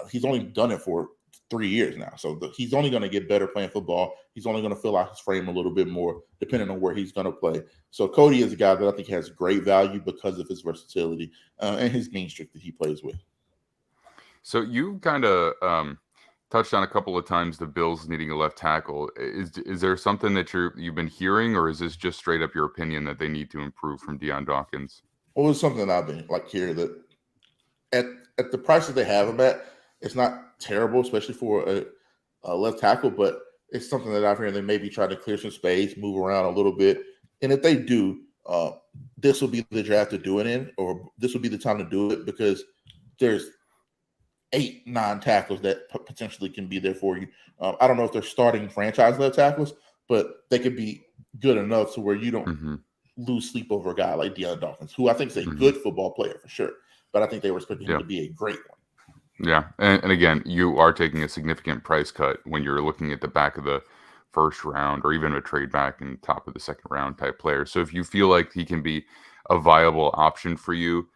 He's only done it for 3 years now, so he's only going to get better playing football. He's only going to fill out his frame a little bit more depending on where he's going to play. So Cody is a guy that I think has great value because of his versatility and his mean streak that he plays with. So you kind of touched on a couple of times the Bills needing a left tackle. Is there something that you've been hearing, or is this just straight up your opinion that they need to improve from Deion Dawkins? Well, it's something I've been hearing that at the prices they have him at, it's not terrible, especially for a left tackle, but it's something that I've heard they maybe try to clear some space, move around a little bit. And if they do, this will be the draft to do it in, or this will be the time to do it because there's 8-9 tackles that potentially can be there for you. I don't know if they're starting franchise left tackles, but they could be good enough to where you don't lose sleep over a guy like Deion Dawkins, who I think is a good football player for sure. But I think they were expecting him to be a great one. Yeah. And again, you are taking a significant price cut when you're looking at the back of the first round or even a trade back in top of the second round type player. So if you feel like he can be a viable option for you,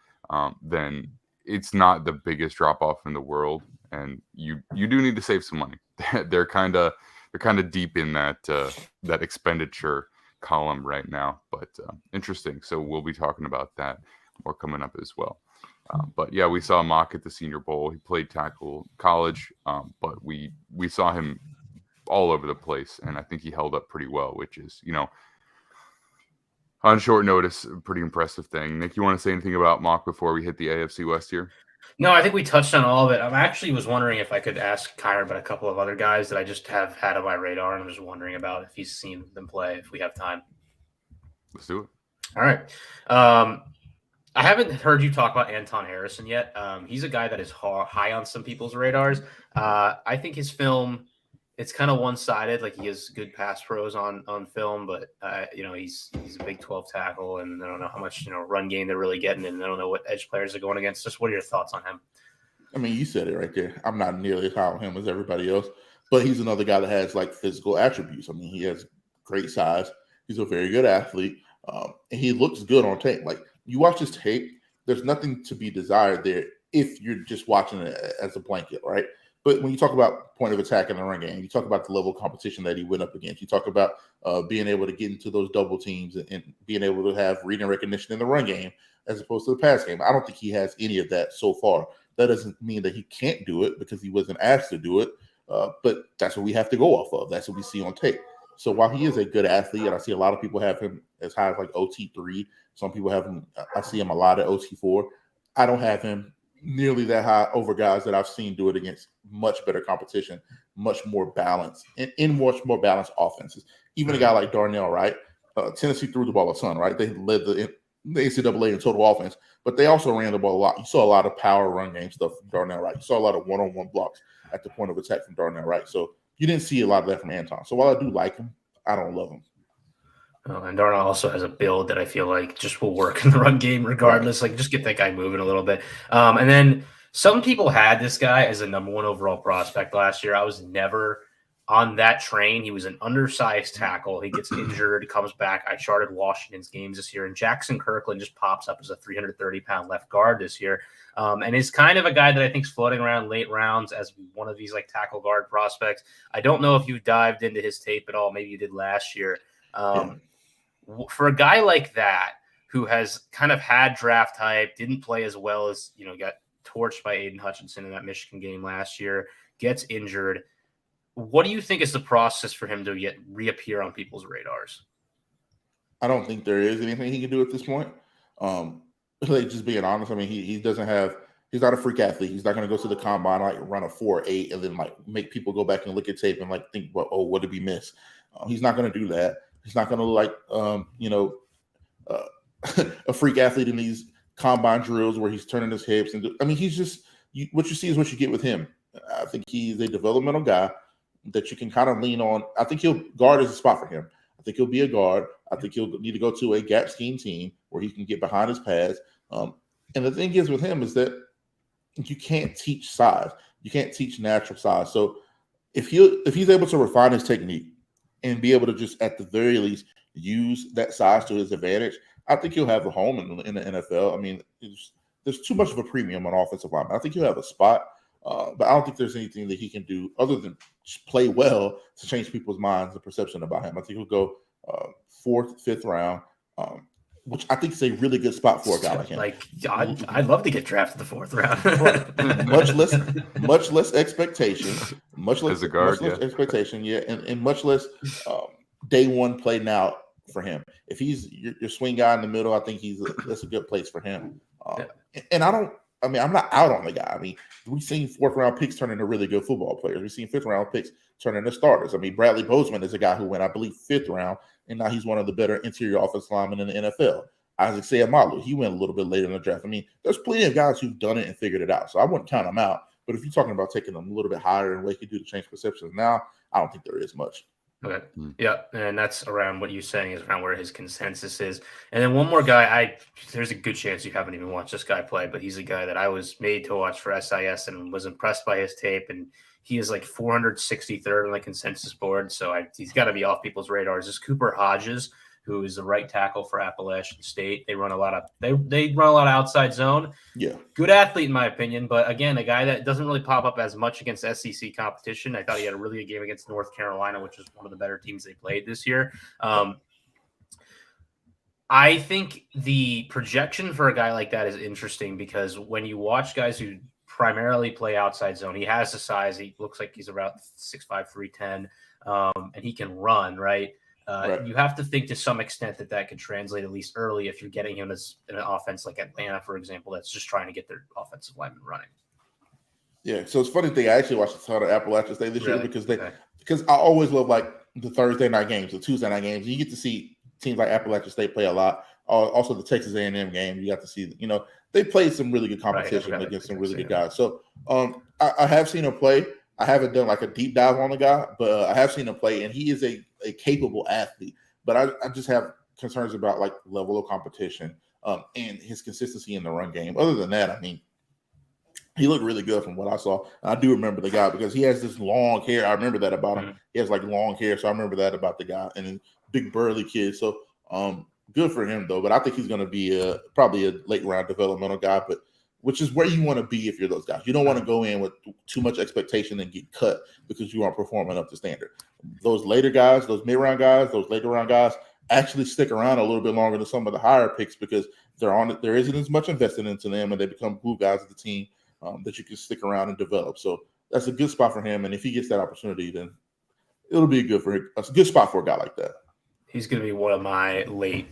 then it's not the biggest drop off in the world. And you do need to save some money. They're kind of deep in that expenditure column right now, but interesting. So we'll be talking about that more coming up as well. But yeah, we saw Mauch at the Senior Bowl. He played tackle college, but we saw him all over the place, and I think he held up pretty well, which is, on short notice, a pretty impressive thing. Nick, you want to say anything about Mauch before we hit the AFC West here? No, I think we touched on all of it. I actually was wondering if I could ask Kyron about a couple of other guys that I just have had on my radar, and I'm just wondering about if he's seen them play, if we have time. Let's do it. All right. I haven't heard you talk about Anton Harrison yet. He's a guy that is high on some people's radars. I think his film, it's kind of one-sided. Like, he has good pass pros on film, but he's a Big 12 tackle, and I don't know how much run game they're really getting, and I don't know what edge players are going against. Just what are your thoughts on him? I mean, you said it right there. I'm not nearly as high on him as everybody else, but he's another guy that has like physical attributes. I mean, he has great size. He's a very good athlete, and he looks good on tape. Like, you watch his tape, there's nothing to be desired there if you're just watching it as a blanket, right? But when you talk about point of attack in the run game, you talk about the level of competition that he went up against. You talk about being able to get into those double teams and being able to have reading recognition in the run game as opposed to the pass game. I don't think he has any of that so far. That doesn't mean that he can't do it because he wasn't asked to do it, but that's what we have to go off of. That's what we see on tape. So while he is a good athlete, and I see a lot of people have him as high as like OT3, some people have him, I see him a lot at OT4. I don't have him nearly that high over guys that I've seen do it against much better competition, much more balanced, and in much more balanced offenses. Even a guy like Darnell Wright, Tennessee threw the ball a ton, right? They led the NCAA in total offense, but they also ran the ball a lot. You saw a lot of power run game stuff from Darnell Wright. You saw a lot of one-on-one blocks at the point of attack from Darnell Wright. So you didn't see a lot of that from Anton. So while I do like him, I don't love him. And Darnell also has a build that I feel like just will work in the run game regardless. Like, just get that guy moving a little bit. And then some people had this guy as a number 1 overall prospect last year. I was never on that train. He was an undersized tackle. He gets injured, comes back. I charted Washington's games this year, and Jackson Kirkland just pops up as a 330-pound left guard this year. And is kind of a guy that I think is floating around late rounds as one of these like tackle guard prospects. I don't know if you dived into his tape at all. Maybe you did last year. For a guy like that who has kind of had draft hype, didn't play as well as, got torched by Aiden Hutchinson in that Michigan game last year, gets injured. What do you think is the process for him to reappear on people's radars? I don't think there is anything he can do at this point. Like, just being honest, I mean, he doesn't have – he's not a freak athlete. He's not going to go to the combine, like run a 4.8 and then like make people go back and look at tape and like think, well, oh, what did we miss? He's not going to do that. He's not going to like, a freak athlete in these combine drills where he's turning his hips. He's just what you see is what you get with him. I think he's a developmental guy that you can kind of lean on. I think guard is a spot for him. I think he'll be a guard. I think he'll need to go to a gap scheme team where he can get behind his pads. And the thing is with him is that you can't teach size. You can't teach natural size. So if he's able to refine his technique and be able to just at the very least use that size to his advantage, I think he'll have a home in the NFL. I mean, there's too much of a premium on offensive lineman. I think he'll have a spot, but I don't think there's anything that he can do other than just play well to change people's minds and perception about him. I think he'll go 4th, 5th round, which I think is a really good spot for a guy like him. Like, I'd love to get drafted the 4th round. much less expectation, much less expectation, yeah, and much less day one play now for him. If he's your swing guy in the middle, I think that's a good place for him. And I'm not out on the guy. I mean, we've seen 4th round picks turn into really good football players. We've seen 5th round picks turn into starters. I mean, Bradley Bozeman is a guy who went, I believe, 5th round, and now he's one of the better interior offensive linemen in the NFL. Isaac Seumalo, he went a little bit later in the draft. I mean, there's plenty of guys who've done it and figured it out. So I wouldn't count them out. But if you're talking about taking them a little bit higher and what you can do to change perceptions now, I don't think there is much. Okay. Yeah. And that's around what you're saying is around where his consensus is. And then one more guy, there's a good chance you haven't even watched this guy play, but he's a guy that I was made to watch for SIS and was impressed by his tape. And he is like 463rd on the consensus board. So he's got to be off people's radars. This Cooper Hodges, who is the right tackle for Appalachian State. They run a lot of outside zone. Yeah. Good athlete in my opinion, but again, a guy that doesn't really pop up as much against SEC competition. I thought he had a really good game against North Carolina, which was one of the better teams they played this year. I think the projection for a guy like that is interesting because when you watch guys who primarily play outside zone, he has the size. He looks like he's about 6'5", 310, and he can run, right? Right. You have to think to some extent that could translate at least early if you're getting him as in an offense like Atlanta, for example, that's just trying to get their offensive lineman running. Yeah. So it's funny thing. I actually watched a ton of Appalachian State this year Really? because I always love like the Thursday night games, the Tuesday night games. You get to see teams like Appalachian State play a lot. Also, the Texas A&M game, you got to see. They played some really good competition against some really good guys. So I have seen him play. I haven't done like a deep dive on the guy, but I have seen him play, and he is a capable athlete. But I just have concerns about like level of competition and his consistency in the run game. Other than that, I mean, he looked really good from what I saw. I do remember the guy because he has this long hair. I remember that about him. He has like long hair, so I remember that about the guy, and then big burly kid. So good for him though. But I think he's going to be probably a late round developmental guy, but which is where you want to be if you're those guys. You don't want to go in with too much expectation and get cut because you aren't performing up to standard. Those later guys, those mid-round guys, those later round guys actually stick around a little bit longer than some of the higher picks because there isn't as much invested into them, and they become glue guys of the team that you can stick around and develop. So that's a good spot for him, and if he gets that opportunity, then it'll be a good spot for a guy like that. He's going to be one of my late,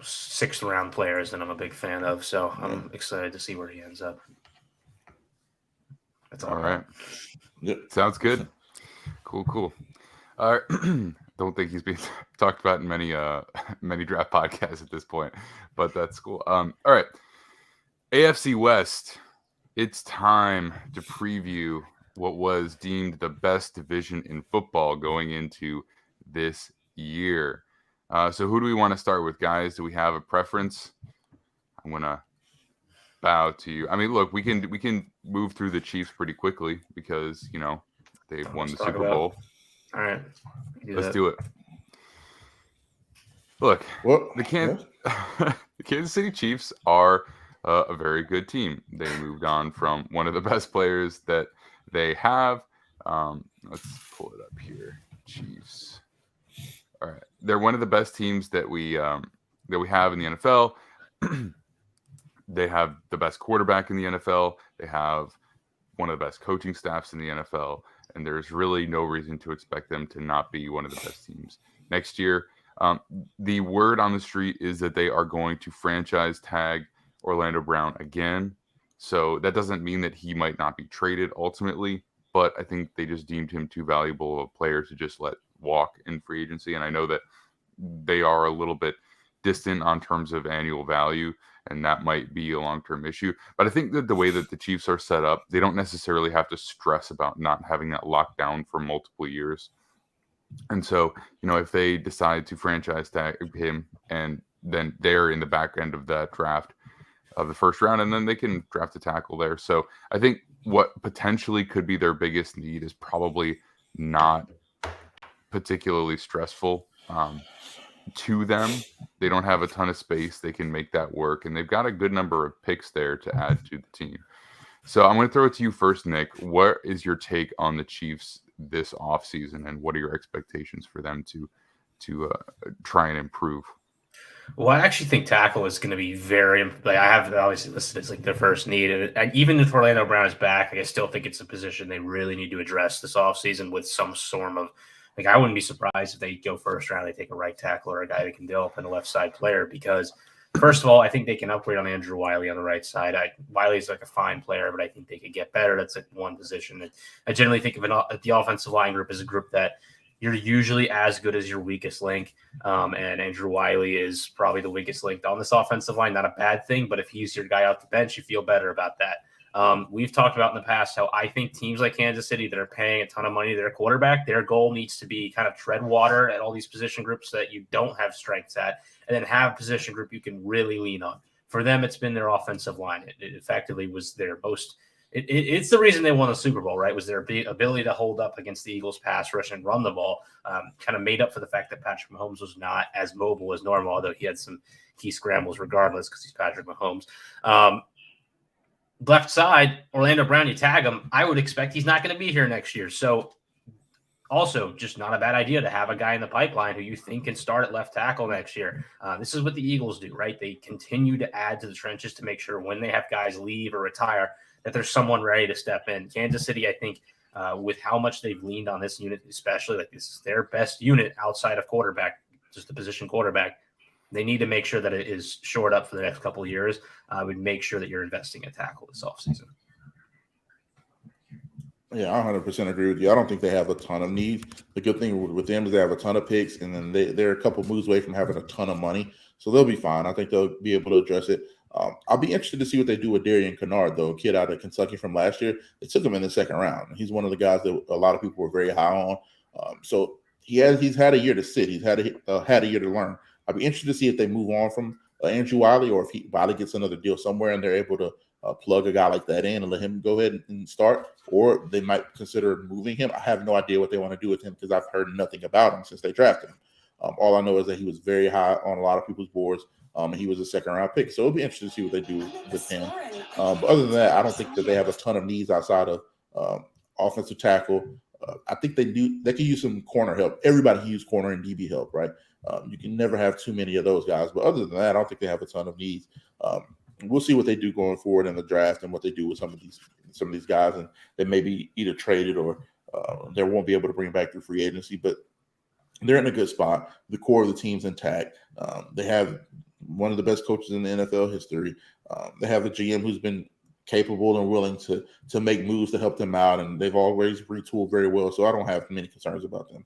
sixth round players that I'm a big fan of. So I'm excited to see where he ends up. That's all right. Yep. Sounds good. Cool. All right. Don't think he's being talked about in many draft podcasts at this point, but that's cool. All right. AFC West. It's time to preview what was deemed the best division in football going into this year. So who do we want to start with, guys? Do we have a preference? I'm going to bow to you. I mean, look, we can move through the Chiefs pretty quickly because, they've won the Super Bowl. All right. Let's do it. Look, the Kansas City Chiefs are a very good team. They moved on from one of the best players that they have. Let's pull it up here. Chiefs. All right, they're one of the best teams that we have in the NFL. They have the best quarterback in the NFL. They have one of the best coaching staffs in the NFL, and there's really no reason to expect them to not be one of the best teams next year. The word on the street is that they are going to franchise tag Orlando Brown again. So that doesn't mean that he might not be traded ultimately, but I think they just deemed him too valuable of a player to just let walk in free agency. And I know that they are a little bit distant on terms of annual value, and that might be a long-term issue. But I think that the way that the Chiefs are set up, they don't necessarily have to stress about not having that locked down for multiple years. And so, if they decide to franchise tag him, and then they're in the back end of that draft of the first round, and then they can draft a tackle there. So I think what potentially could be their biggest need is probably not particularly stressful to them. They don't have a ton of space. They can make that work, and they've got a good number of picks there to add to the team. So I'm going to throw it to you first, Nick. What is your take on the Chiefs this offseason, and what are your expectations for them to try and improve? Well, I actually think tackle is going to be I have obviously listed as like their first need. And even if Orlando Brown is back, I still think it's a position they really need to address this offseason with some sort of, I wouldn't be surprised if they go first round, they take a right tackle or a guy that can develop in a left side player because, first of all, I think they can upgrade on Andrew Wiley on the right side. Wiley's like a fine player, but I think they could get better. That's like one position. And I generally think of the offensive line group as a group that you're usually as good as your weakest link. And Andrew Wiley is probably the weakest link on this offensive line. Not a bad thing, but if he's your guy off the bench, you feel better about that. We've talked about in the past how I think teams like Kansas City that are paying a ton of money to their quarterback, their goal needs to be kind of tread water at all these position groups so that you don't have strengths at, and then have a position group you can really lean on. For them, it's been their offensive line. It effectively was their most – it's the reason they won the Super Bowl, right, was their ability to hold up against the Eagles' pass rush and run the ball, kind of made up for the fact that Patrick Mahomes was not as mobile as normal, although he had some key scrambles regardless because he's Patrick Mahomes. Left side, Orlando Brown, you tag him, I would expect he's not going to be here next year. So also just not a bad idea to have a guy in the pipeline who you think can start at left tackle next year. This is what the Eagles do, right? They continue to add to the trenches to make sure when they have guys leave or retire that there's someone ready to step in. Kansas City, I think, with how much they've leaned on this unit, especially like this is their best unit outside of quarterback just a position quarterback. They need to make sure that it is shored up for the next couple of years. I would make sure that you're investing in tackle this offseason. Yeah, I 100% agree with you. I don't think they have a ton of needs. The good thing with them is they have a ton of picks, and then they're a couple moves away from having a ton of money. So they'll be fine. I think they'll be able to address it. I'll be interested to see what they do with Darian Kennard, though, a kid out of Kentucky from last year. They took him in the second round. He's one of the guys that a lot of people were very high on. So he's had a year to sit. He's had a year to learn. I'll be interested to see if they move on from Andrew Wiley, or if Wiley gets another deal somewhere and they're able to plug a guy like that in and let him go ahead and start, or they might consider moving him. I have no idea what they want to do with him because I've heard nothing about him since they drafted him. All I know is that he was very high on a lot of people's boards, and he was a second-round pick. So it'll be interesting to see what they do with him. But other than that, I don't think that they have a ton of needs outside of offensive tackle. I think they could use some corner help. Everybody can use corner and DB help, right? You can never have too many of those guys. But other than that, I don't think they have a ton of needs. We'll see what they do going forward in the draft and what they do with some of these guys, and they may be either traded or they won't be able to bring back through free agency. But they're in a good spot. The core of the team's intact. They have one of the best coaches in the NFL history. They have a GM who's been capable and willing to make moves to help them out, and they've always retooled very well. So I don't have many concerns about them.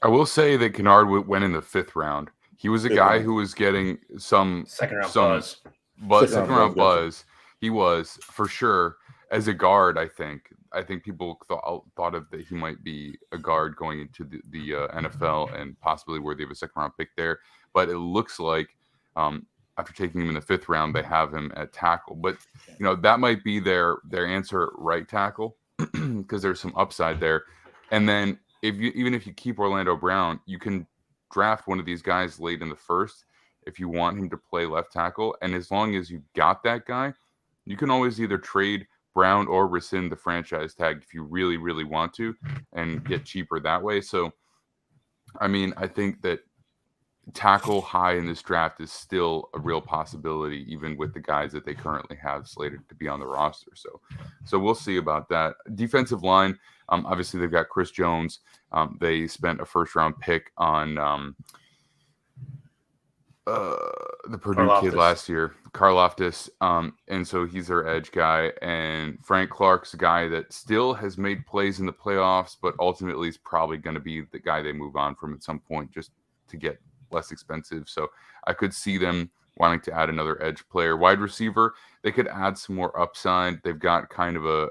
I will say that Kennard went in the 5th round. He was a guy who was getting some second round buzz. He was, for sure, as a guard. I think people thought of that he might be a guard going into the NFL and possibly worthy of a second round pick there. But it looks like after taking him in the 5th round, they have him at tackle. But that might be their answer at right tackle because there's some upside there. And then even if you keep Orlando Brown, you can draft one of these guys late in the 1st if you want him to play left tackle. And as long as you got that guy, you can always either trade Brown or rescind the franchise tag if you really, really want to and get cheaper that way. So, I mean, I think that tackle high in this draft is still a real possibility, even with the guys that they currently have slated to be on the roster. So we'll see about that. Defensive line, obviously they've got Chris Jones. They spent a 1st-round pick on the Purdue kid last year, Karlaftis. And so he's their edge guy. And Frank Clark's a guy that still has made plays in the playoffs, but ultimately is probably going to be the guy they move on from at some point just to get less expensive. So I could see them wanting to add another edge player. Wide receiver, they could add some more upside. They've got kind of a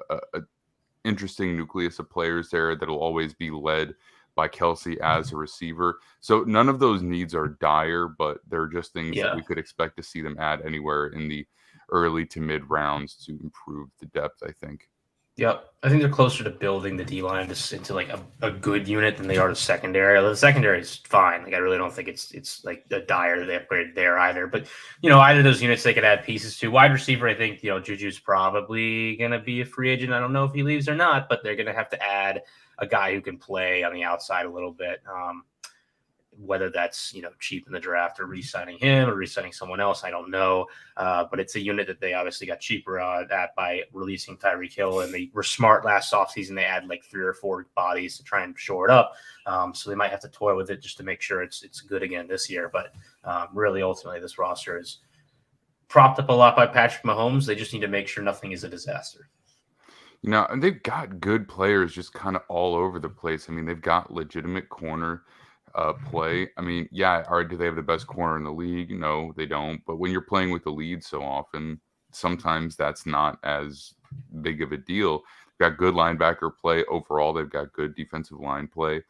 interesting nucleus of players there that'll always be led by Kelsey as a receiver. So none of those needs are dire, but they're just things that we could expect to see them add anywhere in the early to mid rounds to improve the depth, I think. Yep. I think they're closer to building the D-line just into like a good unit than they are the secondary. The secondary is fine. Like I really don't think it's like a dire that they upgraded there either. But, either of those units they could add pieces to. Wide receiver, I think, Juju's probably going to be a free agent. I don't know if he leaves or not, but they're going to have to add a guy who can play on the outside a little bit. Whether that's, cheap in the draft or re-signing him or re-signing someone else, I don't know. But it's a unit that they obviously got cheaper at by releasing Tyreek Hill, and they were smart last offseason. They added like 3 or 4 bodies to try and shore it up. So they might have to toy with it just to make sure it's good again this year. But really, ultimately, this roster is propped up a lot by Patrick Mahomes. They just need to make sure nothing is a disaster. And they've got good players just kind of all over the place. I mean, they've got legitimate corner play. I mean, do they have the best corner in the league? No, they don't. But when you're playing with the lead so often, sometimes that's not as big of a deal. They've got good linebacker play overall. They've got good defensive line play.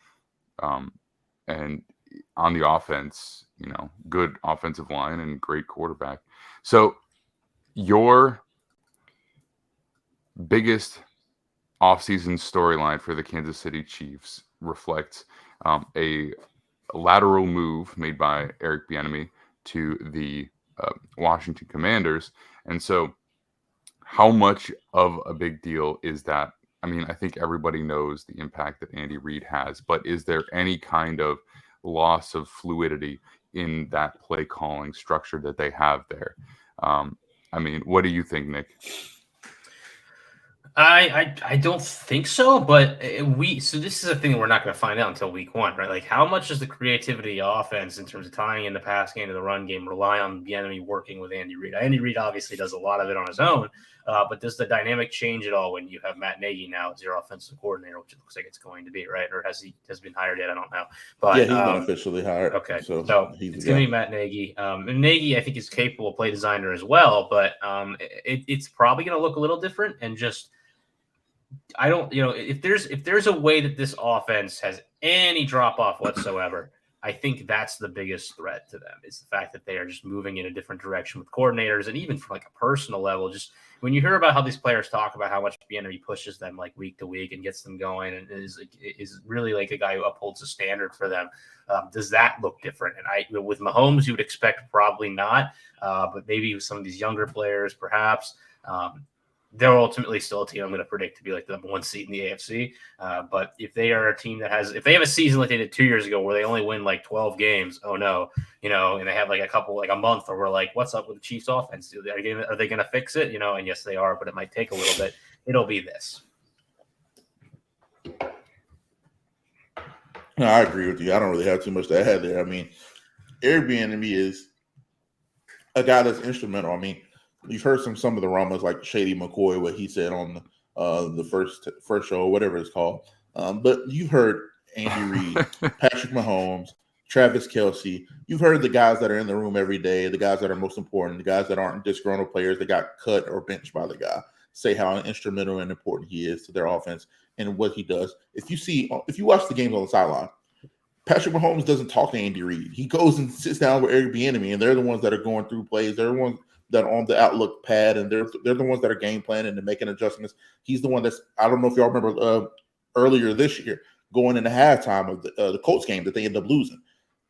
And on the offense, good offensive line and great quarterback. So your biggest offseason storyline for the Kansas City Chiefs reflects a lateral move made by Eric Bieniemy to the Washington Commanders. And so how much of a big deal is that? I mean, I think everybody knows the impact that Andy Reid has, but is there any kind of loss of fluidity in that play calling structure that they have there? I mean, what do you think, Nick? I don't think so, but so this is a thing that we're not going to find out until week 1, right? Like, how much does the creativity offense in terms of tying in the pass game to the run game rely on the enemy working with Andy Reid? Andy Reid obviously does a lot of it on his own, but does the dynamic change at all when you have Matt Nagy now as your offensive coordinator, which it looks like it's going to be, right? Or has been hired yet? I don't know. But Yeah, he's been officially hired. Okay, so it's going to be Matt Nagy. And Nagy, I think, is capable play designer as well, but it's probably going to look a little different. And just, I don't, if there's a way that this offense has any drop off whatsoever, I think that's the biggest threat to them, is the fact that they are just moving in a different direction with coordinators, and even from like a personal level. Just when you hear about how these players talk about how much Bieniemy pushes them like week to week and gets them going, and is really like a guy who upholds a standard for them, does that look different? And with Mahomes, you would expect probably not, but maybe with some of these younger players, perhaps. They're ultimately still a team I'm going to predict to be like the number 1 seed in the AFC. But if they are a team that if they have a season like they did 2 years ago where they only win like 12 games, oh no, and they have like a month where we're like, what's up with the Chiefs offense? Are they going to fix it? And yes, they are, but it might take a little bit. It'll be this. No, I agree with you. I don't really have too much to add there. I mean, Airbnb is a guy that's instrumental. I mean, you've heard some of the rumors, like Shady McCoy, what he said on the first show, whatever it's called. But you've heard Andy Reid, Patrick Mahomes, Travis Kelce. You've heard the guys that are in the room every day, the guys that are most important, the guys that aren't disgruntled players that got cut or benched by the guy, say how instrumental and important he is to their offense and what he does. If you watch the games on the sideline, Patrick Mahomes doesn't talk to Andy Reid. He goes and sits down with Eric Bieniemy, and they're the ones that are going through plays. They're the ones that are on the outlook pad, and they're the ones that are game planning and making adjustments. He's the one that's, I don't know if y'all remember earlier this year, going into halftime of the Colts game that they ended up losing.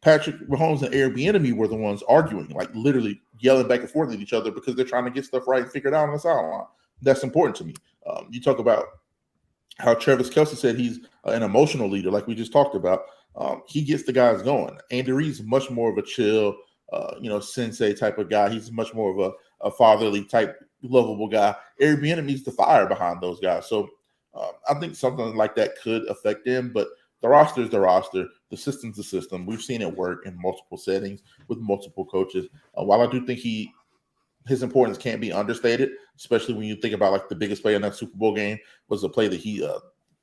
Patrick Mahomes and Eric Bieniemy were the ones arguing, like literally yelling back and forth at each other because they're trying to get stuff right and figured out on the sideline. That's important to me. You talk about how Travis Kelce said he's an emotional leader, like we just talked about. He gets the guys going. Andy Reid's much more of a chill, sensei type of guy. He's much more of a fatherly type, lovable guy. Eric Bieniemy's the fire behind those guys. So I think something like that could affect them. But the roster is the roster. The system's the system. We've seen it work in multiple settings with multiple coaches. While I do think his importance can't be understated, especially when you think about like the biggest play in that Super Bowl game was a play that he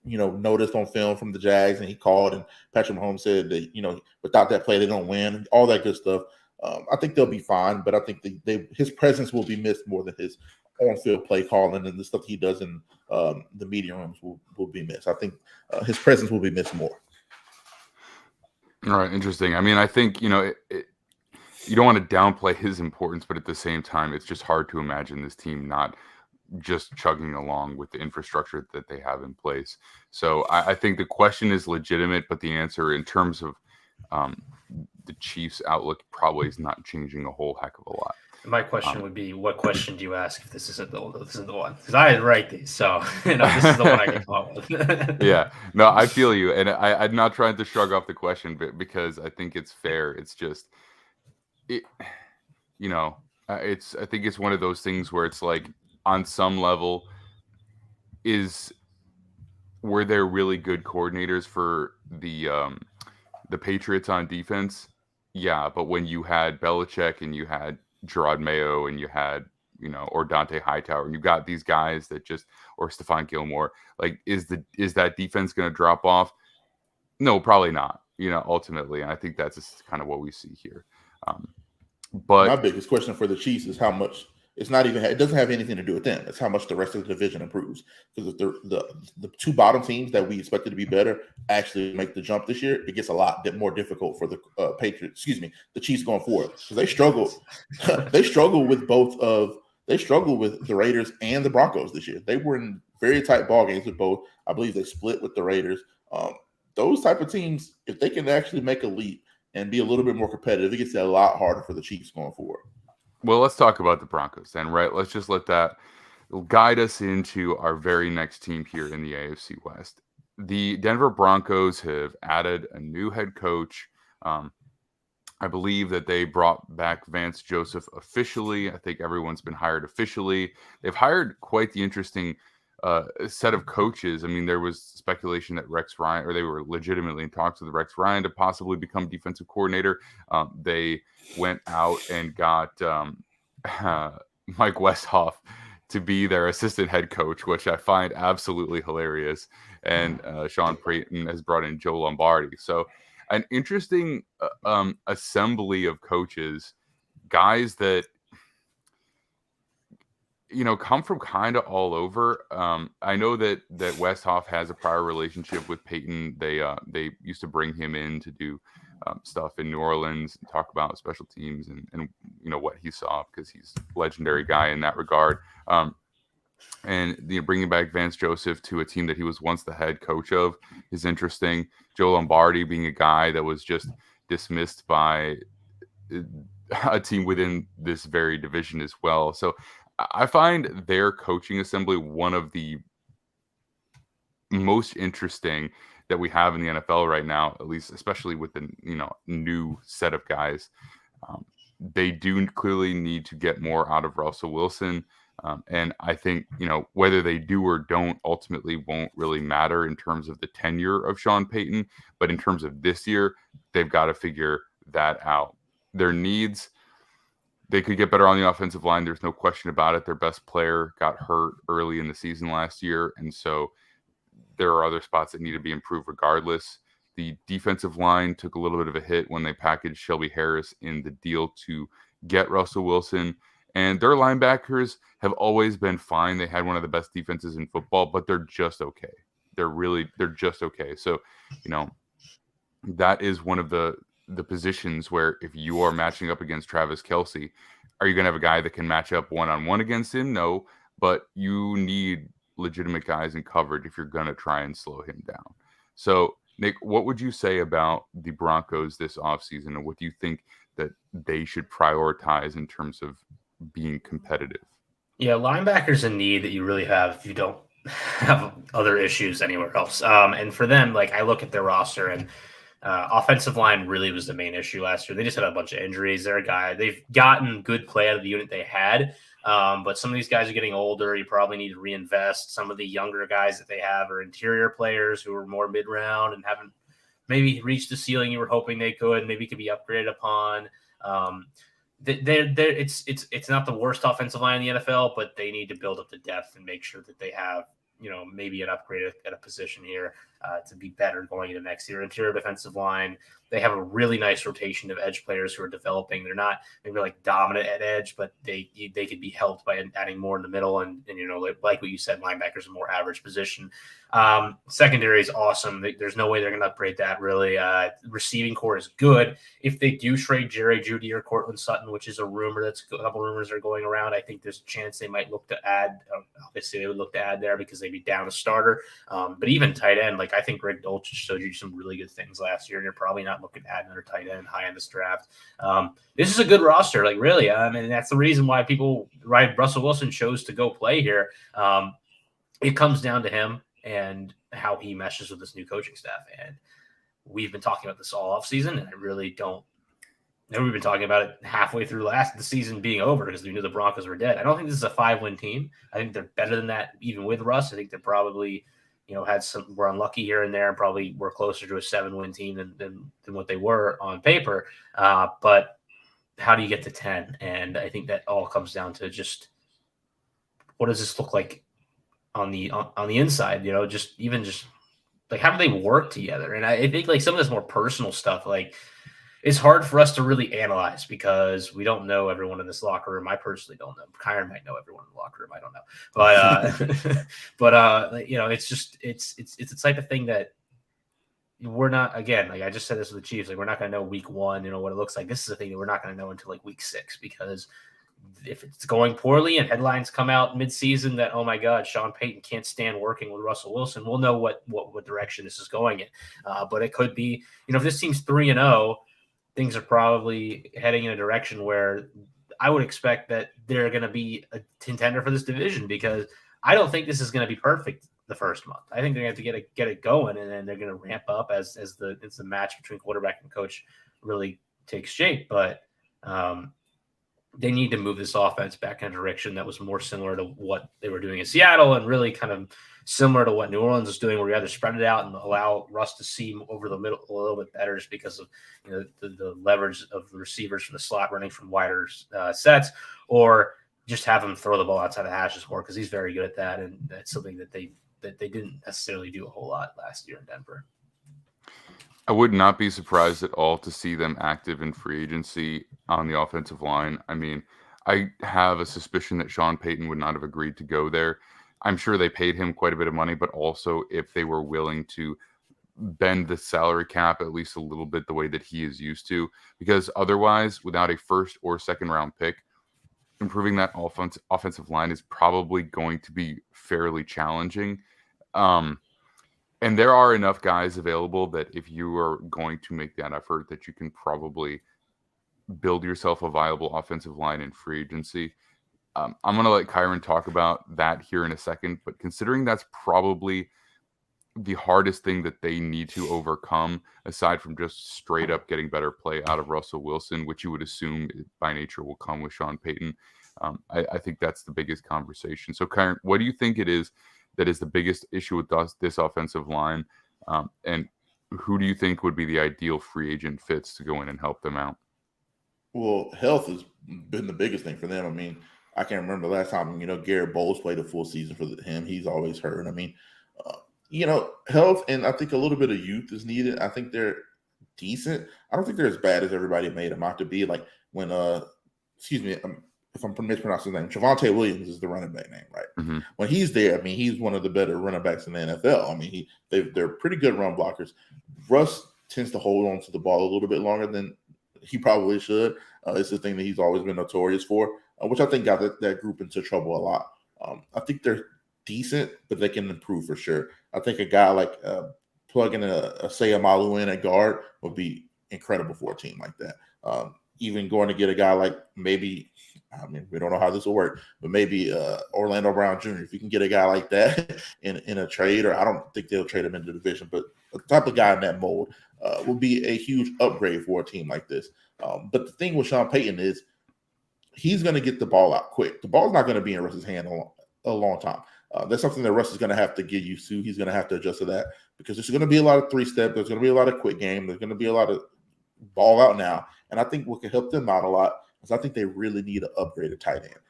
noticed on film from the Jags, and he called, and Patrick Mahomes said that, without that play, they don't win, all that good stuff. I think they'll be fine, but I think his presence will be missed more than his on-field play calling, and the stuff he does in the media rooms will be missed. I think his presence will be missed more. All right, interesting. I mean, I think, you don't want to downplay his importance, but at the same time, it's just hard to imagine this team not just chugging along with the infrastructure that they have in place. So I think the question is legitimate, but the answer in terms of the Chiefs' outlook probably is not changing a whole heck of a lot. My question would be, what question do you ask if this isn't the one? Because I write these, so this is the one I can come up with. Yeah, no, I feel you, and I'm not trying to shrug off the question, but because I think it's fair. It's just I think it's one of those things where it's like, on some level, were there really good coordinators for the Patriots on defense? Yeah, but when you had Belichick and you had Gerard Mayo and you had or Dante Hightower, and you got these guys that or Stephon Gilmore, like is that defense going to drop off? No, probably not. Ultimately, and I think that's just kind of what we see here. But my biggest question for the Chiefs is how much. It doesn't have anything to do with them. It's how much the rest of the division improves. Because if the two bottom teams that we expected to be better actually make the jump this year, it gets a lot more difficult for the the Chiefs going forward. Because they struggle. They struggle with the Raiders and the Broncos this year. They were in very tight ball games with both. I believe they split with the Raiders. Those type of teams, if they can actually make a leap and be a little bit more competitive, it gets a lot harder for the Chiefs going forward. Well, let's talk about the Broncos then, right? Let's just let that guide us into our very next team here in the AFC West. The Denver Broncos have added a new head coach. I believe that they brought back Vance Joseph officially. I think everyone's been hired officially. They've hired quite the interesting set of coaches. I mean, there was speculation that Rex Ryan, or they were legitimately in talks with Rex Ryan to possibly become defensive coordinator. They went out and got Mike Westhoff to be their assistant head coach, which I find absolutely hilarious. And Sean Payton has brought in Joe Lombardi. So an interesting assembly of coaches, guys that, come from kind of all over. I know that Westhoff has a prior relationship with Peyton. They used to bring him in to do stuff in New Orleans and talk about special teams and what he saw, because he's a legendary guy in that regard. And bringing back Vance Joseph to a team that he was once the head coach of is interesting. Joe Lombardi being a guy that was just dismissed by a team within this very division as well. So I find their coaching assembly one of the most interesting that we have in the NFL right now, at least, especially with the new set of guys. They do clearly need to get more out of Russell Wilson. And I think, whether they do or don't ultimately won't really matter in terms of the tenure of Sean Payton. But in terms of this year, they've got to figure that out. Their needs, they could get better on the offensive line. There's no question about it. Their best player got hurt early in the season last year. And so there are other spots that need to be improved regardless. The defensive line took a little bit of a hit when they packaged Shelby Harris in the deal to get Russell Wilson. And their linebackers have always been fine. They had one of the best defenses in football, but they're just okay. They're just okay. So, that is one of the positions where if you are matching up against Travis Kelce, are you going to have a guy that can match up one-on-one against him? No, but you need legitimate guys in coverage if you're going to try and slow him down. So, Nick, what would you say about the Broncos this offseason, and what do you think that they should prioritize in terms of being competitive? Yeah, linebackers a need that you really have if you don't have other issues anywhere else. And for them, I look at their roster, and offensive line really was the main issue last year. They just had a bunch of injuries. They've gotten good play out of the unit they had, but some of these guys are getting older. You probably need to reinvest. Some of the younger guys that they have are interior players who are more mid-round and haven't maybe reached the ceiling you were hoping they could. Maybe could be upgraded upon. It's not the worst offensive line in the NFL, but they need to build up the depth and make sure that they have, maybe an upgrade at a position here to be better going into next year. Interior defensive line, they have a really nice rotation of edge players who are developing. They're not maybe dominant at edge, but they could be helped by adding more in the middle. And like what you said, linebackers a more average position. Secondary is awesome. There's no way they're going to upgrade that really. Receiving core is good. If they do trade Jerry Jeudy or Cortland Sutton, which is a rumor, a couple rumors are going around, I think there's a chance they might look to add. Obviously, they would look to add there because they'd be down a starter. But even tight end, I think Greg Dulcich showed you some really good things last year, and you're probably not looking to add another tight end high in this draft. This is a good roster, really. And that's the reason why Russell Wilson chose to go play here. It comes down to him and how he meshes with this new coaching staff. And we've been talking about this all offseason, and I really don't. We've been talking about it halfway through the season being over because we knew the Broncos were dead. I don't think this is a 5-win team. I think they're better than that, even with Russ. I think they're probably, were unlucky here and there, and probably were closer to a 7-win team than what they were on paper. But how do you get to 10? And I think that all comes down to just what does this look like on the inside? How do they work together? And I think some of this more personal stuff, it's hard for us to really analyze because we don't know everyone in this locker room. I personally don't know. Kyron might know everyone in the locker room. I don't know. But it's the type of thing that we're not, again, I just said this with the Chiefs, we're not going to know week 1, what it looks like. This is a thing that we're not going to know until week 6, because if it's going poorly and headlines come out mid-season that, oh my God, Sean Payton can't stand working with Russell Wilson, we'll know what direction this is going in. But it could be, if this team's 3-0, things are probably heading in a direction where I would expect that they're going to be a contender for this division, because I don't think this is going to be perfect the first month. I think they're going to have to get it going, and then they're going to ramp up as the match between quarterback and coach really takes shape. But they need to move this offense back in a direction that was more similar to what they were doing in Seattle and really kind of similar to what New Orleans is doing, where you either spread it out and allow Russ to seam over the middle a little bit better just because of the leverage of the receivers from the slot running from wider sets, or just have him throw the ball outside the hashes more because he's very good at that, and that's something that they didn't necessarily do a whole lot last year in Denver. I would not be surprised at all to see them active in free agency on the offensive line. I mean, I have a suspicion that Sean Payton would not have agreed to go there. I'm sure they paid him quite a bit of money, but also if they were willing to bend the salary cap at least a little bit the way that he is used to, because otherwise, without a first or second round pick, improving that offensive line is probably going to be fairly challenging. And there are enough guys available that if you are going to make that effort, that you can probably build yourself a viable offensive line in free agency. I'm going to let Kyron talk about that here in a second, but considering that's probably the hardest thing that they need to overcome, aside from just straight up getting better play out of Russell Wilson, which you would assume by nature will come with Sean Payton, I think that's the biggest conversation. So Kyron, what do you think it is that is the biggest issue with this offensive line? And who do you think would be the ideal free agent fits to go in and help them out? Well, health has been the biggest thing for them. I mean, I can't remember the last time, Garrett Bowles played a full season for him. He's always hurt. I mean, health and I think a little bit of youth is needed. I think they're decent. I don't think they're as bad as everybody made them out to be. Like when, if I'm mispronouncing his name, Javonte Williams is the running back name, right? Mm-hmm. When he's there, I mean, he's one of the better running backs in the NFL. I mean, they're pretty good run blockers. Russ tends to hold on to the ball a little bit longer than he probably should. It's the thing that he's always been notorious for, which I think got that group into trouble a lot. I think they're decent, but they can improve for sure. I think a guy like plugging a Sayamalu in at guard would be incredible for a team like that. Even going to get a guy like maybe, I mean, we don't know how this will work, but maybe Orlando Brown Jr., if you can get a guy like that in a trade, or I don't think they'll trade him into the division, but a type of guy in that mold will be a huge upgrade for a team like this. But the thing with Sean Payton is he's going to get the ball out quick. The ball's not going to be in Russ's hand a long time. That's something that Russ is going to have to get used to. He's going to have to adjust to that because there's going to be a lot of three-step. There's going to be a lot of quick game. There's going to be a lot of ball out now. And I think what can help them out a lot is I think they really need an upgraded tight end.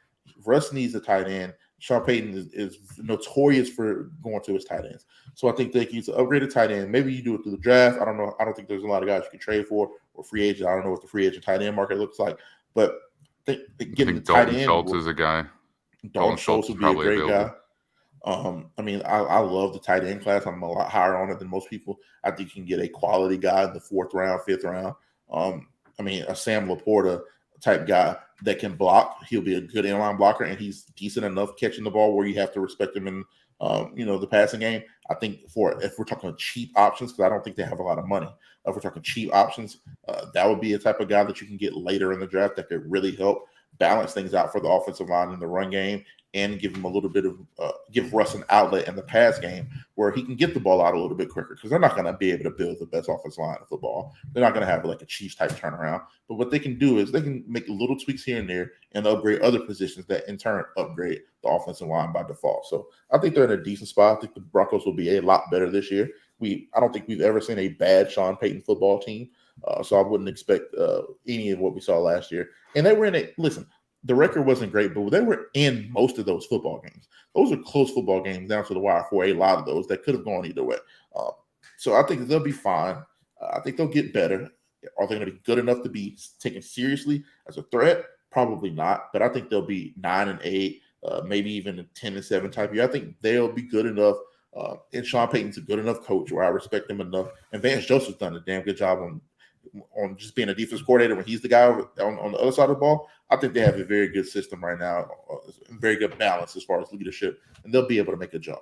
Russ needs a tight end. Sean Payton is notorious for going to his tight ends. So I think they need to upgrade a tight end. Maybe you do it through the draft. I don't know. I don't think there's a lot of guys you can trade for or free agent. I don't know what the free agent tight end market looks like. But getting the tight end. Schultz is a guy. Dalton Schultz would be a great guy. I mean, I love the tight end class. I'm a lot higher on it than most people. I think you can get a quality guy in the 4th round, 5th round. I mean, a Sam Laporta type guy that can block. He'll be a good inline blocker, and he's decent enough catching the ball where you have to respect him in, the passing game. I think if we're talking cheap options, because I don't think they have a lot of money. If we're talking cheap options, that would be a type of guy that you can get later in the draft that could really help balance things out for the offensive line in the run game and give him a little bit of give Russ an outlet in the pass game where he can get the ball out a little bit quicker because they're not going to be able to build the best offensive line of football. They're not going to have like a Chiefs type turnaround. But what they can do is they can make little tweaks here and there and upgrade other positions that in turn upgrade the offensive line by default. So I think they're in a decent spot. I think the Broncos will be a lot better this year. I don't think we've ever seen a bad Sean Payton football team. So I wouldn't expect any of what we saw last year. And they were the record wasn't great, but they were in most of those football games. Those are close football games down to the wire for a lot of those that could have gone either way. So I think they'll be fine. I think they'll get better. Are they going to be good enough to be taken seriously as a threat? Probably not, but I think they'll be 9-8, maybe even a 10-7 type year. I think they'll be good enough. And Sean Payton's a good enough coach where I respect him enough. And Vance Joseph's done a damn good job on just being a defense coordinator when he's the guy on the other side of the ball. I think they have a very good system right now, very good balance as far as leadership, and they'll be able to make a jump.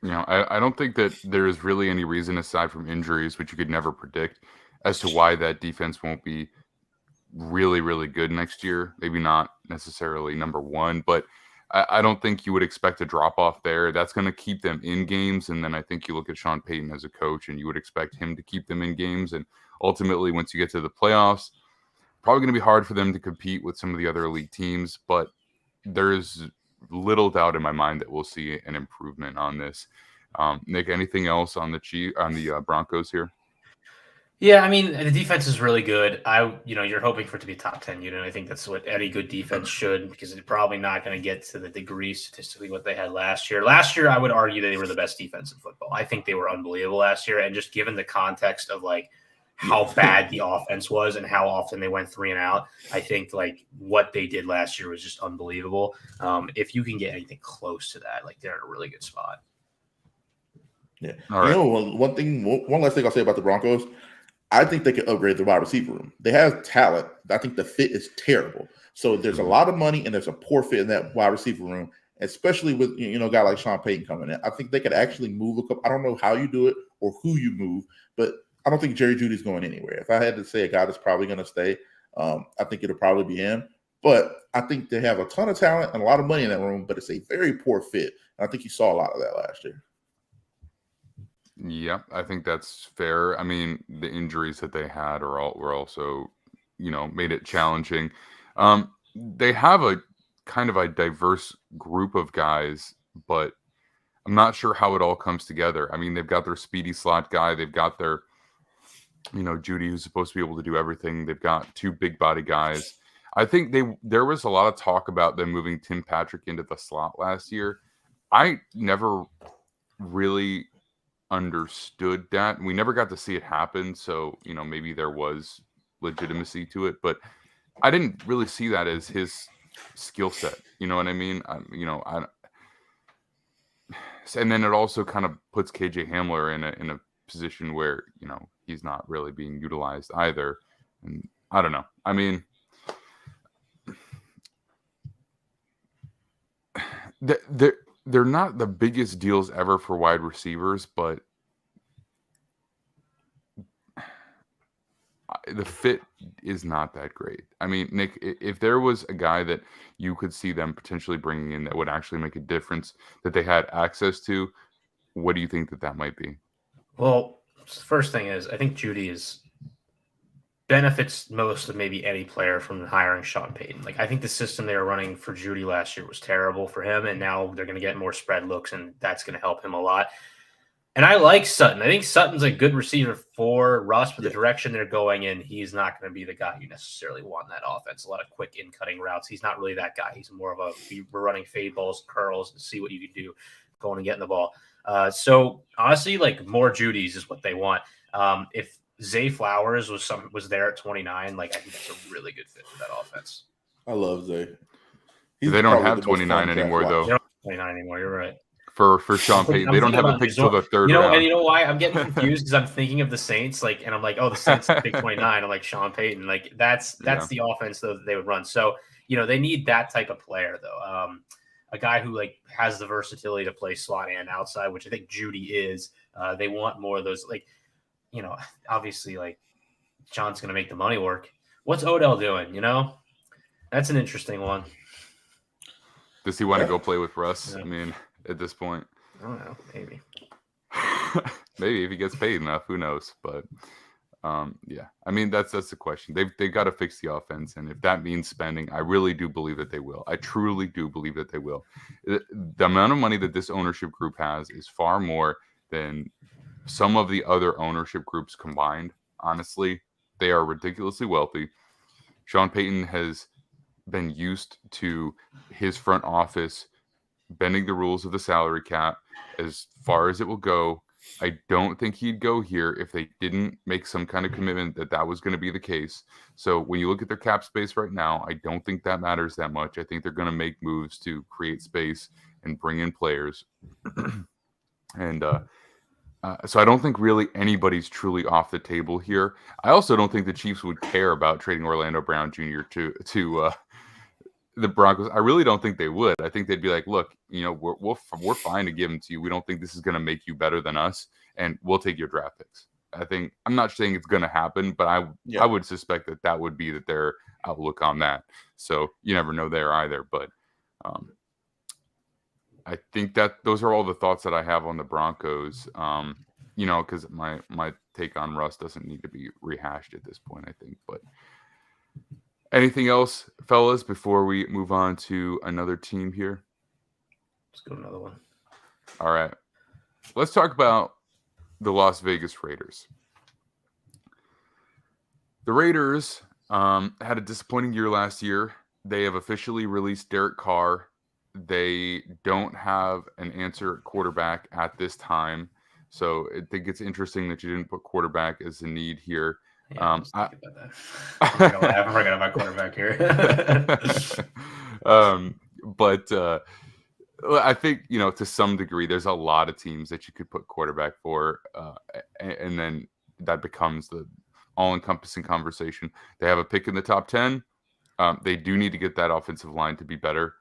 I don't think that there is really any reason aside from injuries, which you could never predict, as to why that defense won't be really, really good next year. Maybe not necessarily number one, but I don't think you would expect a drop off there. That's going to keep them in games. And then I think you look at Sean Payton as a coach and you would expect him to keep them in games. And ultimately, once you get to the playoffs, probably going to be hard for them to compete with some of the other elite teams, but there's little doubt in my mind that we'll see an improvement on this. Nick, anything else on the Broncos here? Yeah, I mean, the defense is really good. You're hoping for it to be a top 10 unit. I think that's what any good defense should, because it's probably not going to get to the degree statistically what they had last year. Last year, I would argue that they were the best defense in football. I think they were unbelievable last year. And just given the context of like how bad the offense was and how often they went 3 and out, I think like what they did last year was just unbelievable. If you can get anything close to that, like they're in a really good spot. Yeah. All right. One last thing I'll say about the Broncos. I think they could upgrade the wide receiver room. They have talent. I think the fit is terrible. So there's a lot of money and there's a poor fit in that wide receiver room, especially with a guy like Sean Payton coming in. I think they could actually move a couple. I don't know how you do it or who you move, but I don't think Jerry Jeudy's going anywhere. If I had to say a guy that's probably going to stay, I think it'll probably be him. But I think they have a ton of talent and a lot of money in that room, but it's a very poor fit. And I think you saw a lot of that last year. Yeah, I think that's fair. I mean, the injuries that they had were also, made it challenging. They have a kind of a diverse group of guys, but I'm not sure how it all comes together. I mean, they've got their speedy slot guy. They've got their, Jeudy, who's supposed to be able to do everything. They've got 2 big body guys. I think there was a lot of talk about them moving Tim Patrick into the slot last year. I never really understood that. We never got to see it happen, so maybe there was legitimacy to it, but I didn't really see that as his skill set. You know what I mean? And then it also kind of puts KJ Hamler in a position where he's not really being utilized either. And I don't know. I mean, they're not the biggest deals ever for wide receivers, but the fit is not that great. I mean, Nick, if there was a guy that you could see them potentially bringing in that would actually make a difference that they had access to, what do you think that might be? Well, first thing is, I think Jeudy benefits most of maybe any player from hiring Sean Payton. Like, I think the system they were running for Jeudy last year was terrible for him, and now they're going to get more spread looks, and that's going to help him a lot. And I like Sutton. I think Sutton's a good receiver for Russ, but the direction they're going in, he's not going to be the guy you necessarily want in that offense. A lot of quick in-cutting routes. He's not really that guy. He's more of we're running fade balls, curls, and see what you can do going and getting the ball. So honestly, like more Jeudy's is what they want. If Zay Flowers was there at 29, like I think that's a really good fit for that offense. I love Zay. They don't have 29 anymore, though. They don't have 29 anymore. You're right. For Sean Payton, they don't have a pick till the 3rd round. And you know why? I'm getting confused because I'm thinking of the Saints, and I'm like, oh, the Saints pick 29. I'm like Sean Payton, that's the offense though that they would run. So they need that type of player though. A guy who has the versatility to play slot and outside, which I think Jeudy is. They want more of those. Obviously, John's going to make the money work. What's Odell doing? That's an interesting one. Does he want to go play with Russ? Yeah. I mean, at this point, I don't know. Maybe. Maybe if he gets paid enough, who knows? But yeah, I mean that's the question. They've got to fix the offense, and if that means spending, I really do believe that they will. I truly do believe that they will. The amount of money that this ownership group has is far more than some of the other ownership groups combined. Honestly, they are ridiculously wealthy. Sean Payton has been used to his front office bending the rules of the salary cap as far as it will go. I don't think he'd go here if they didn't make some kind of commitment that was going to be the case. So when you look at their cap space right now, I don't think that matters that much. I think they're going to make moves to create space and bring in players. And so I don't think really anybody's truly off the table here. I also don't think the Chiefs would care about trading Orlando Brown Jr. to the Broncos. I really don't think they would. I think they'd be like, look, we're fine to give them to you. We don't think this is going to make you better than us, and we'll take your draft picks. I'm not saying it's going to happen, but I would suspect that would be their outlook on that. So you never know there either. But I think that those are all the thoughts that I have on the Broncos. Because my take on Russ doesn't need to be rehashed at this point, I think. But Anything else, fellas, before we move on to another team here? Let's go another one. All right. Let's talk about the Las Vegas Raiders. The Raiders had a disappointing year last year. They have officially released Derek Carr. They don't have an answer at quarterback at this time. So I think it's interesting that you didn't put quarterback as a need here. Yeah, I was thinking about that. I forgot about quarterback here. But I think, to some degree, there's a lot of teams that you could put quarterback for, and then that becomes the all-encompassing conversation. They have a pick in the top 10. They do need to get that offensive line to be better.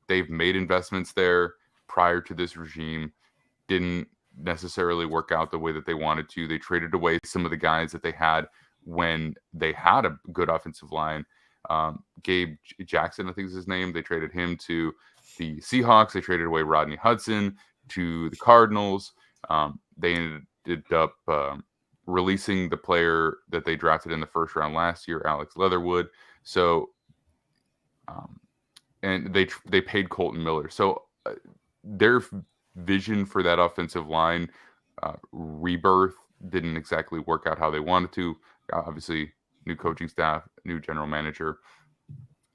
They've made investments there prior to this regime. Didn't necessarily work out the way that they wanted to. They traded away some of the guys that they had when they had a good offensive line. Gabe Jackson, I think is his name. They traded him to the Seahawks. They traded away Rodney Hudson to the Cardinals. They ended up releasing the player that they drafted in the first round last year, Alex Leatherwood. So, and they paid Colton Miller. So their vision for that offensive line rebirth didn't exactly work out how they wanted to. Obviously, new coaching staff, new general manager,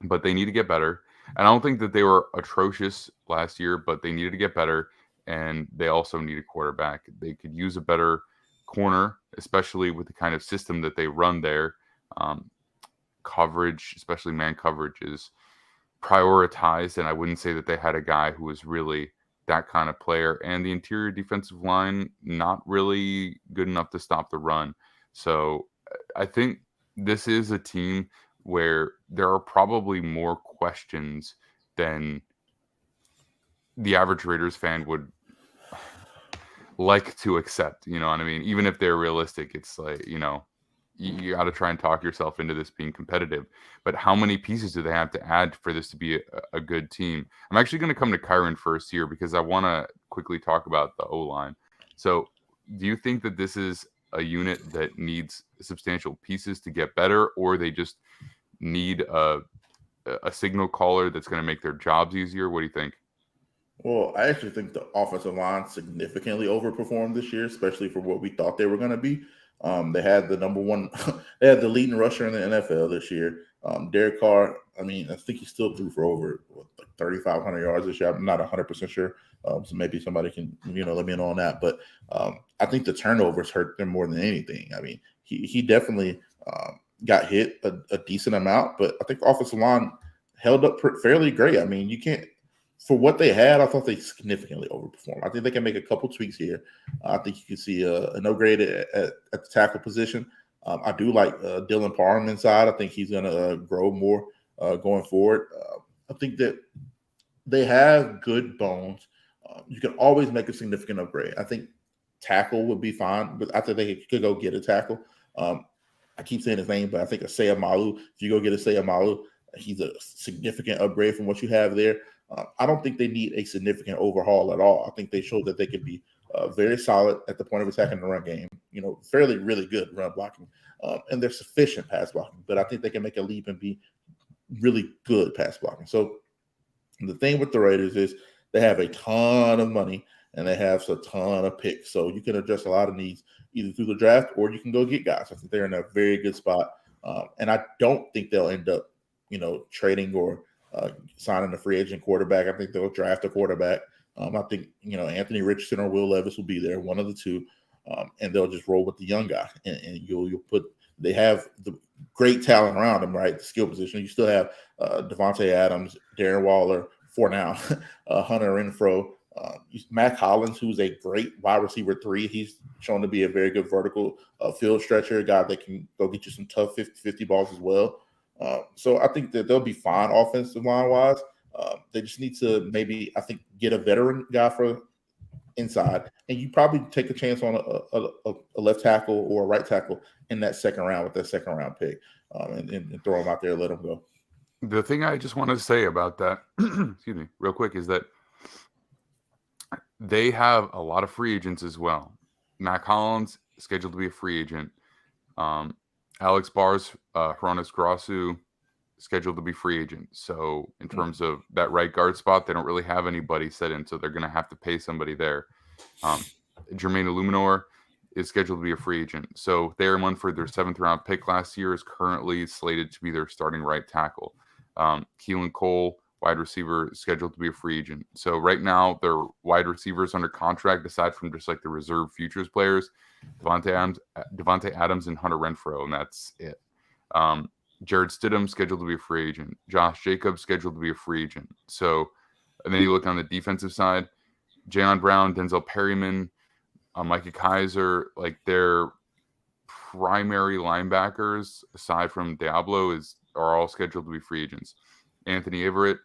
but they need to get better. And I don't think that they were atrocious last year, but they needed to get better, and they also need a quarterback. They could use a better corner, especially with the kind of system that they run there. Coverage, especially man coverage, is prioritized, and I wouldn't say that they had a guy who was really that kind of player. And the interior defensive line, not really good enough to stop the run. So I think this is a team where there are probably more questions than the average Raiders fan would like to accept. You know what I mean? Even if they're realistic, it's like, you got to try and talk yourself into this being competitive. But how many pieces do they have to add for this to be a good team? I'm actually going to come to Kyron first here because I want to quickly talk about the O-line. So do you think that this is a unit that needs substantial pieces to get better, or they just need a signal caller that's going to make their jobs easier? What do you think? Well, I actually think the offensive line significantly overperformed this year, especially for what we thought they were going to be. They had the number one, they had the leading rusher in the NFL this year. Derek Carr, I think he still threw for over 3,500 yards this year. I'm not 100% sure. So maybe somebody can, let me know on that. But I think the turnovers hurt them more than anything. I mean, he definitely got hit a decent amount, but I think the offensive line held up fairly great. I mean, you can't, for what they had, I thought they significantly overperformed. I think they can make a couple tweaks here. I think you can see an upgrade at the tackle position. I do like Dylan Parham inside. I think he's going to grow more going forward. I think that they have good bones. You can always make a significant upgrade. I think tackle would be fine, but I think they could go get a tackle. I keep saying his name, but I think Asaya Malu, if you go get Asaya Malu, he's a significant upgrade from what you have there. I don't think they need a significant overhaul at all. I think they showed that they could be very solid at the point of attack in the run game, fairly, really good run blocking, and they're sufficient pass blocking, but I think they can make a leap and be really good pass blocking. So the thing with the Raiders is they have a ton of money and they have a ton of picks. So you can address a lot of needs either through the draft or you can go get guys. I think they're in a very good spot. And I don't think they'll end up, trading or signing a free agent quarterback. I think they'll draft a quarterback. I think, Anthony Richardson or Will Levis will be there, one of the two. And they'll just roll with the young guy. And you'll they have the great talent around them, right? The skill position. You still have Devontae Adams, Darren Waller, for now, Hunter Renfrow, Mac Hollins, who's a great wide receiver 3. He's shown to be a very good vertical field stretcher, a guy that can go get you some tough 50-50 balls as well. So I think that they'll be fine offensive line-wise. They just need to maybe, I think, get a veteran guy for inside, and you probably take a chance on a left tackle or a right tackle in that second round with that second-round pick and throw them out there and let them go. The thing I just want to say about that, excuse me, real quick, is that they have a lot of free agents as well. Mac Hollins is scheduled to be a free agent. Alex Bars, Hronis Grasu, scheduled to be free agent. So in terms of that right guard spot, they don't really have anybody set in, so they're going to have to pay somebody there. Jermaine Illuminor is scheduled to be a free agent. So Thayer Munford, their 7th round pick last year, is currently slated to be their starting right tackle. Keelan Cole, wide receiver, is scheduled to be a free agent. So right now, their wide receivers under contract, aside from just like the reserve futures players, Devontae Adams and Hunter Renfrow, and that's it. Jared Stidham scheduled to be a free agent. Josh Jacobs scheduled to be a free agent. So, and then you look on the defensive side, Jayon Brown, Denzel Perryman, Micah Kaiser, like their primary linebackers, aside from Diablo, are all scheduled to be free agents. Anthony Everett,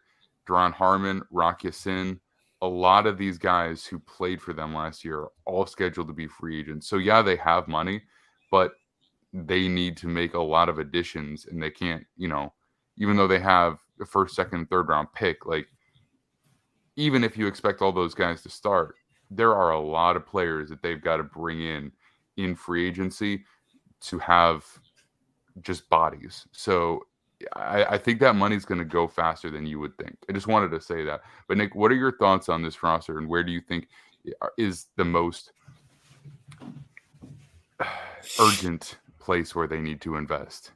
Duron Harmon, Rock Yassin, a lot of these guys who played for them last year are all scheduled to be free agents. So yeah, they have money, but they need to make a lot of additions, and they can't, even though they have a 1st, 2nd, 3rd round pick, like even if you expect all those guys to start, there are a lot of players that they've got to bring in free agency to have just bodies. So I think that money's going to go faster than you would think. I just wanted to say that. But Nick, what are your thoughts on this roster, and where do you think is the most urgent place where they need to invest?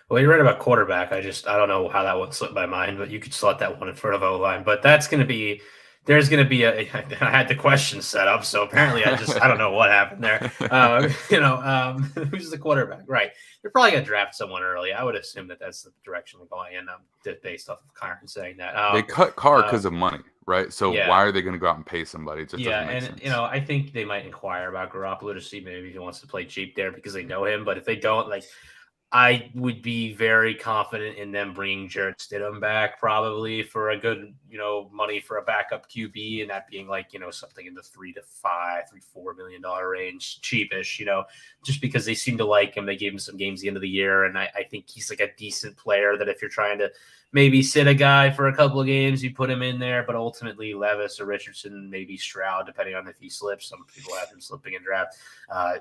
Well, you're right about quarterback. I don't know how that one slipped my mind, but you could slot that one in front of O-line. But there's going to be I had the question set up, so apparently I don't know what happened there. Who's the quarterback? Right. They're probably going to draft someone early. I would assume that's the direction we're going in, based off of Kyron saying that. They cut Carr because of money, right? So why are they going to go out and pay somebody? It just doesn't make sense. I think they might inquire about Garoppolo to see maybe if he wants to play cheap there because they know him. But if they don't, I would be very confident in them bringing Jared Stidham back probably for a good, money for a backup QB, and that being something in the $3 to $4 million range, cheapish, just because they seem to like him. They gave him some games at the end of the year, and I think he's like a decent player that if you're trying to maybe sit a guy for a couple of games, you put him in there, but ultimately Levis or Richardson, maybe Stroud, depending on if he slips. Some people have him slipping in draft.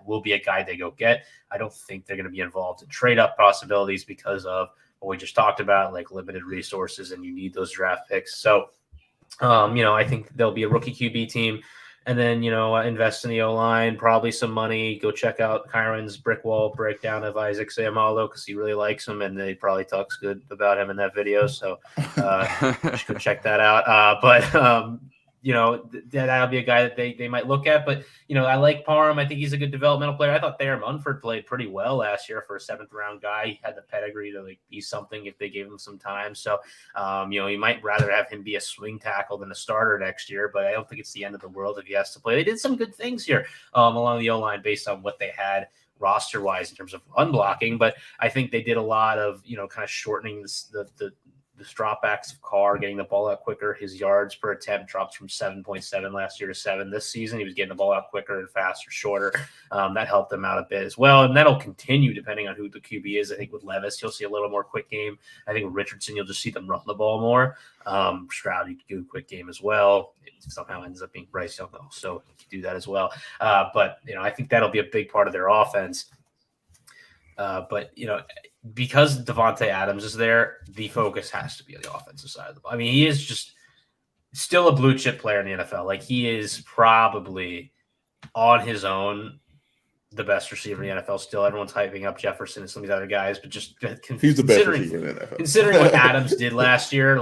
Will be a guy they go get. I don't think they're going to be involved in trade-up possibilities because of what we just talked about, like limited resources, and you need those draft picks. So, I think there'll be a rookie QB team. And then, invest in the O-line, probably some money. Go check out Kyron's brick wall breakdown of Isaac Seumalo because he really likes him, and they probably talks good about him in that video. So just go check that out. That'll be a guy that they might look at. But, I like Parham. I think he's a good developmental player. I thought Thayer Munford played pretty well last year for a 7th round guy. He had the pedigree to be something if they gave him some time. So, you might rather have him be a swing tackle than a starter next year, but I don't think it's the end of the world if he has to play. They did some good things here along the O-line based on what they had roster wise in terms of unblocking. But I think they did a lot of, kind of shortening the dropbacks of Carr, getting the ball out quicker. His yards per attempt dropped from 7.7 last year to 7 this season. He was getting the ball out quicker and faster, shorter. That helped them out a bit as well. And that'll continue depending on who the QB is. I think with Levis, you'll see a little more quick game. I think with Richardson, you'll just see them run the ball more. Stroud, you could do a quick game as well. It somehow ends up being Bryce Young, though, so you could do that as well. But I think that'll be a big part of their offense. Because Devontae Adams is there, the focus has to be on the offensive side of the ball. I mean, he is just still a blue chip player in the NFL. He is probably on his own the best receiver in the NFL still. Everyone's hyping up Jefferson and some of these other guys, but just he's the best receiver in the NFL. Considering what Adams did last year,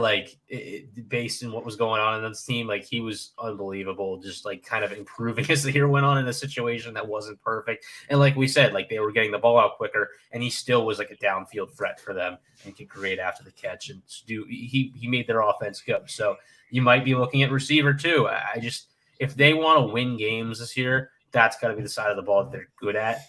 based on what was going on in this team, he was unbelievable, just kind of improving as the year went on in a situation that wasn't perfect. And like we said, they were getting the ball out quicker, and he still was a downfield threat for them and could create after the catch. And he made their offense go. So you might be looking at receiver too. If they want to win games this year, that's got to be the side of the ball that they're good at.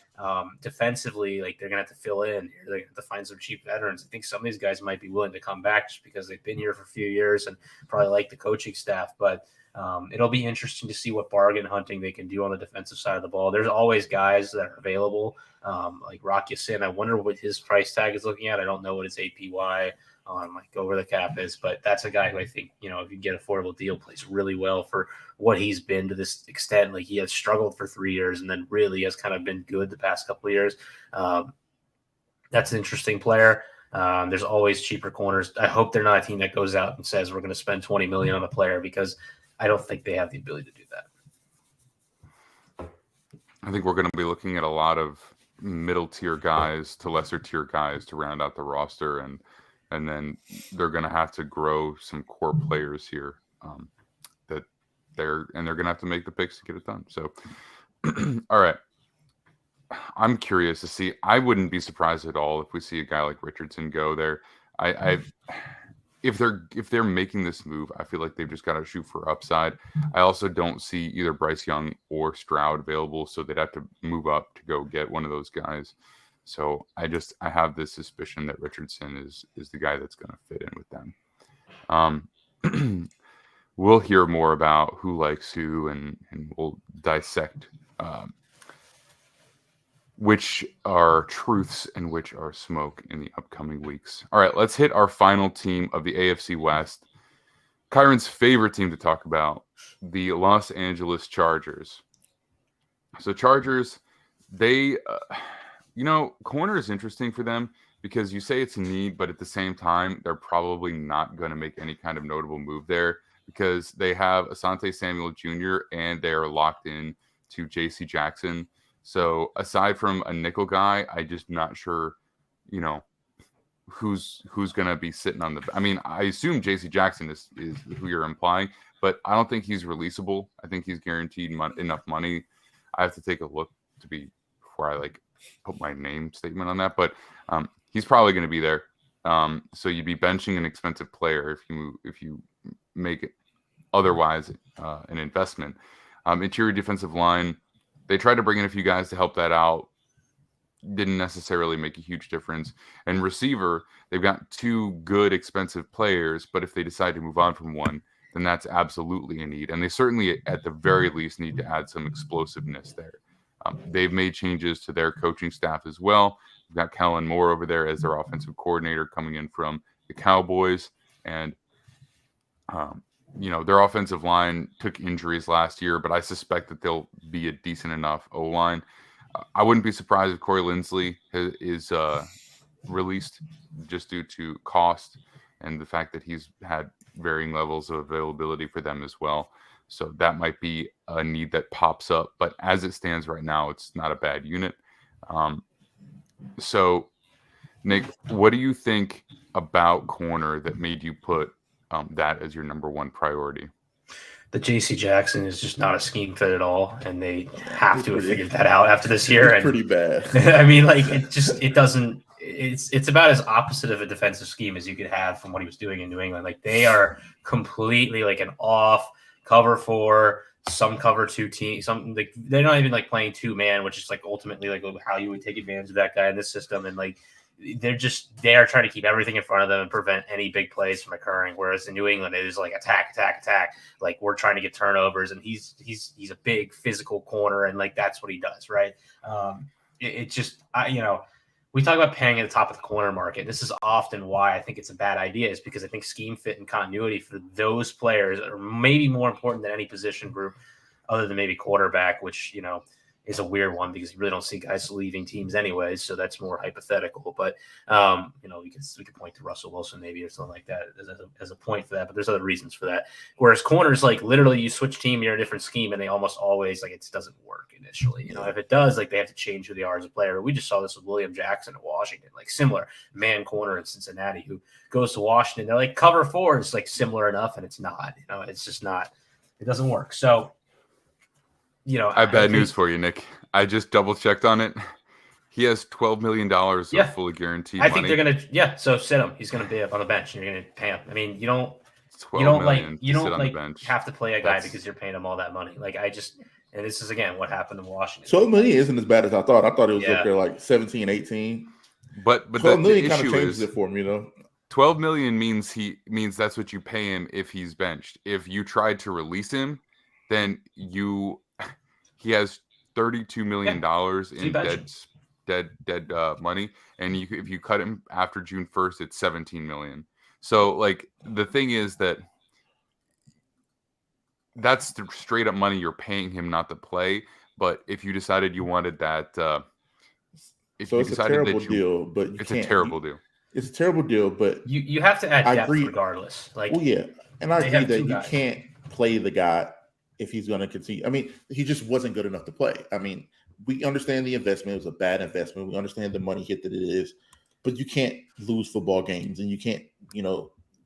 Defensively, they're going to have to fill in. They're going to have to find some cheap veterans. I think some of these guys might be willing to come back just because they've been here for a few years and probably like the coaching staff. But it'll be interesting to see what bargain hunting they can do on the defensive side of the ball. There's always guys that are available, like Rock Yassin. I wonder what his price tag is looking at. I don't know what his APY on over the cap is, but that's a guy who I think, if you get affordable deal, plays really well for what he's been to this extent. He has struggled for 3 years and then really has kind of been good the past couple of years. That's an interesting player. There's always cheaper corners. I hope they're not a team that goes out and says we're going to spend $20 million on a player, because I don't think they have the ability to do that. I think we're going to be looking at a lot of middle tier guys to lesser tier guys to round out the roster, and then they're going to have to grow some core players here that they're going to have to make the picks to get it done. So, all right. I'm curious to see. I wouldn't be surprised at all if we see a guy like Richardson go there. If they're making this move, I feel like they've just got to shoot for upside. I also don't see either Bryce Young or Stroud available, so they'd have to move up to go get one of those guys. So I have this suspicion that Richardson is the guy that's going to fit in with them. We'll hear more about who likes who, and we'll dissect which are truths and which are smoke in the upcoming weeks. All right, let's hit our final team of the AFC West. Kyron's favorite team to talk about, the Los Angeles Chargers. So Chargers, they, corner is interesting for them because you say it's a need, but at the same time, they're probably not going to make any kind of notable move there because they have Asante Samuel Jr. and they are locked in to J.C. Jackson. So aside from a nickel guy, I just not sure, who's going to be sitting on the. I mean, I assume J.C. Jackson is who you're implying, but I don't think he's releasable. I think he's guaranteed enough money. I have to take a look before I put my name statement on that, but he's probably going to be there. So you'd be benching an expensive player if you make it otherwise an investment. Interior defensive line. They tried to bring in a few guys to help that out. Didn't necessarily make a huge difference. And receiver, they've got two good, expensive players, but if they decide to move on from one, then that's absolutely a need. And they certainly, at the very least, need to add some explosiveness there. They've made changes to their coaching staff as well. We've got Kellen Moore over there as their offensive coordinator coming in from the Cowboys. And their offensive line took injuries last year, but I suspect that they'll be a decent enough O-line. I wouldn't be surprised if Corey Linsley is released just due to cost and the fact that he's had varying levels of availability for them as well. So that might be a need that pops up, but as it stands right now, it's not a bad unit. So, Nick, what do you think about corner that made you put that as your number one priority? The J.C. Jackson is just not a scheme fit at all, and they have to have figured that out after this year. It's pretty bad. I mean, it doesn't. It's about as opposite of a defensive scheme as you could have from what he was doing in New England. They are completely an off cover 4, some cover 2 team. They're not even playing 2-man, which is ultimately how you would take advantage of that guy in this system, and they are trying to keep everything in front of them and prevent any big plays from occurring. Whereas in New England, it is attack. We're trying to get turnovers, and he's a big physical corner, and that's what he does, right? We talk about paying at the top of the corner market. This is often why I think it's a bad idea, is because I think scheme fit and continuity for those players are maybe more important than any position group, other than maybe quarterback, which is a weird one because you really don't see guys leaving teams anyways. So that's more hypothetical. But, we could point to Russell Wilson maybe or something like that as a point for that. But there's other reasons for that. Whereas corners, literally you switch team, you're in a different scheme, and they almost always, it doesn't work initially. If it does, they have to change who they are as a player. We just saw this with William Jackson at Washington, similar man corner in Cincinnati who goes to Washington. They're cover 4 is similar enough, and it's not. It's just not. It doesn't work. So, I have bad news for you, Nick. I just double checked on it. He has $12 million of fully guaranteed money. I think they're gonna so sit him. He's gonna be up on the bench, and you're gonna pay him. I mean, you don't have to play a guy because you're paying him all that money. And this is again what happened in Washington. 12 million isn't as bad as I thought. I thought it was up there 17, 18. But 12 million kind of changes it for me, 12 million means that's what you pay him if he's benched. If you tried to release him, then he has $32 million in dead money, and if you cut him after June 1st, it's $17 million. So the thing is that's the straight up money you're paying him not to play. But if you decided you wanted that, it's a terrible deal. But it's a terrible deal. it's a terrible deal, but you have to add I depth agree. regardless. Like, well, yeah, and I they agree have that two you guys. can't play the guy if he's going to continue. I mean, he just wasn't good enough to play. I mean, we understand the investment; it was a bad investment. We understand the money hit that it is, but you can't lose football games, and you can't,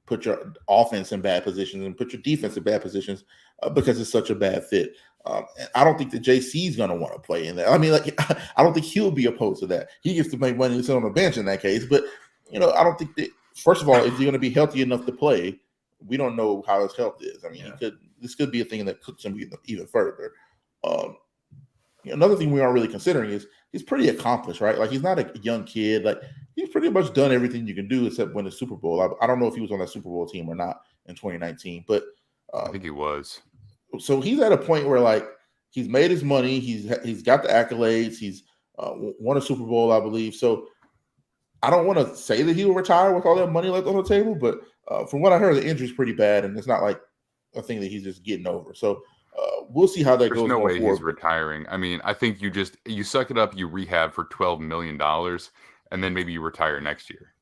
put your offense in bad positions and put your defense in bad positions because it's such a bad fit. And I don't think that JC is going to want to play in that. I mean, like, I don't think he'll be opposed to that. He gets to make money and sit on the bench in that case. But, I don't think that, first of all, if you're going to be healthy enough to play, we don't know how his health is. I mean, this could be a thing that cooks him even further. Another thing we aren't really considering is he's pretty accomplished, right? Like, he's not a young kid. Like, he's pretty much done everything you can do except win a Super Bowl. I don't know if he was on that Super Bowl team or not in 2019, but I think he was. So he's at a point where, like, he's made his money. He's got the accolades. He's won a Super Bowl, I believe. So I don't want to say that he will retire with all that money left on the table, but from what I heard, the injury's pretty bad, and it's not like a thing that he's just getting over. So we'll see how that goes. There's no way forward. he's retiring. I mean, I think you suck it up, you rehab for $12 million, and then maybe you retire next year.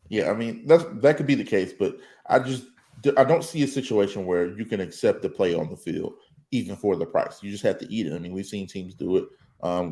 Yeah, I mean, that could be the case, but I don't see a situation where you can accept the play on the field even for the price. You just have to eat it. I mean, we've seen teams do it.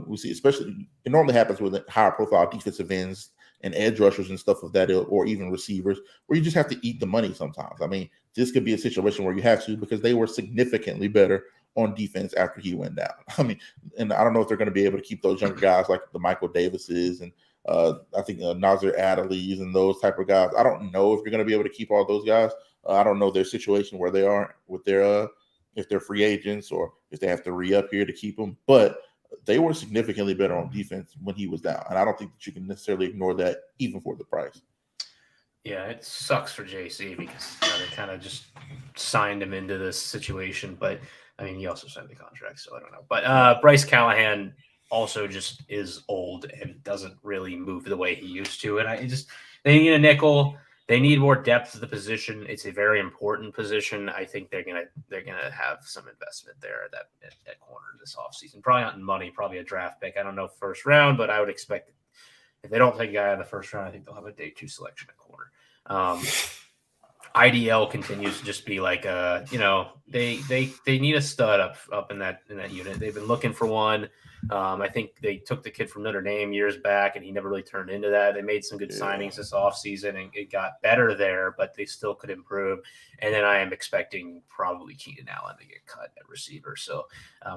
We see, especially, it normally happens with higher profile defensive ends and edge rushers and stuff of that ilk, or even receivers, where you just have to eat the money sometimes. I mean, this could be a situation where you have to, because they were significantly better on defense after he went down. I mean, and I don't know if they're going to be able to keep those younger guys like the Michael Davises and I think Nazir Adderley's and those type of guys. I don't know if you're going to be able to keep all those guys. I don't know their situation where they are with their if they're free agents or if they have to re-up here to keep them. But they were significantly better on defense when he was down, and I don't think that you can necessarily ignore that even for the price. Yeah, it sucks for JC because they kind of just signed him into this situation. But I mean, he also signed the contract, so I don't know. But Bryce Callahan also just is old and doesn't really move the way he used to. And they need a nickel. They need more depth to the position. It's a very important position. I think they're gonna have some investment there at corner this offseason. Probably not in money, probably a draft pick. I don't know first round, but I would expect if they don't take a guy in the first round, I think they'll have a day 2 selection at corner. IDL continues to just be like they need a stud up in that unit. They've been looking for one. I think they took the kid from Notre Dame years back, and he never really turned into that. They made some good signings this offseason, and it got better there, but they still could improve. And then I am expecting probably Keenan Allen to get cut at receiver. So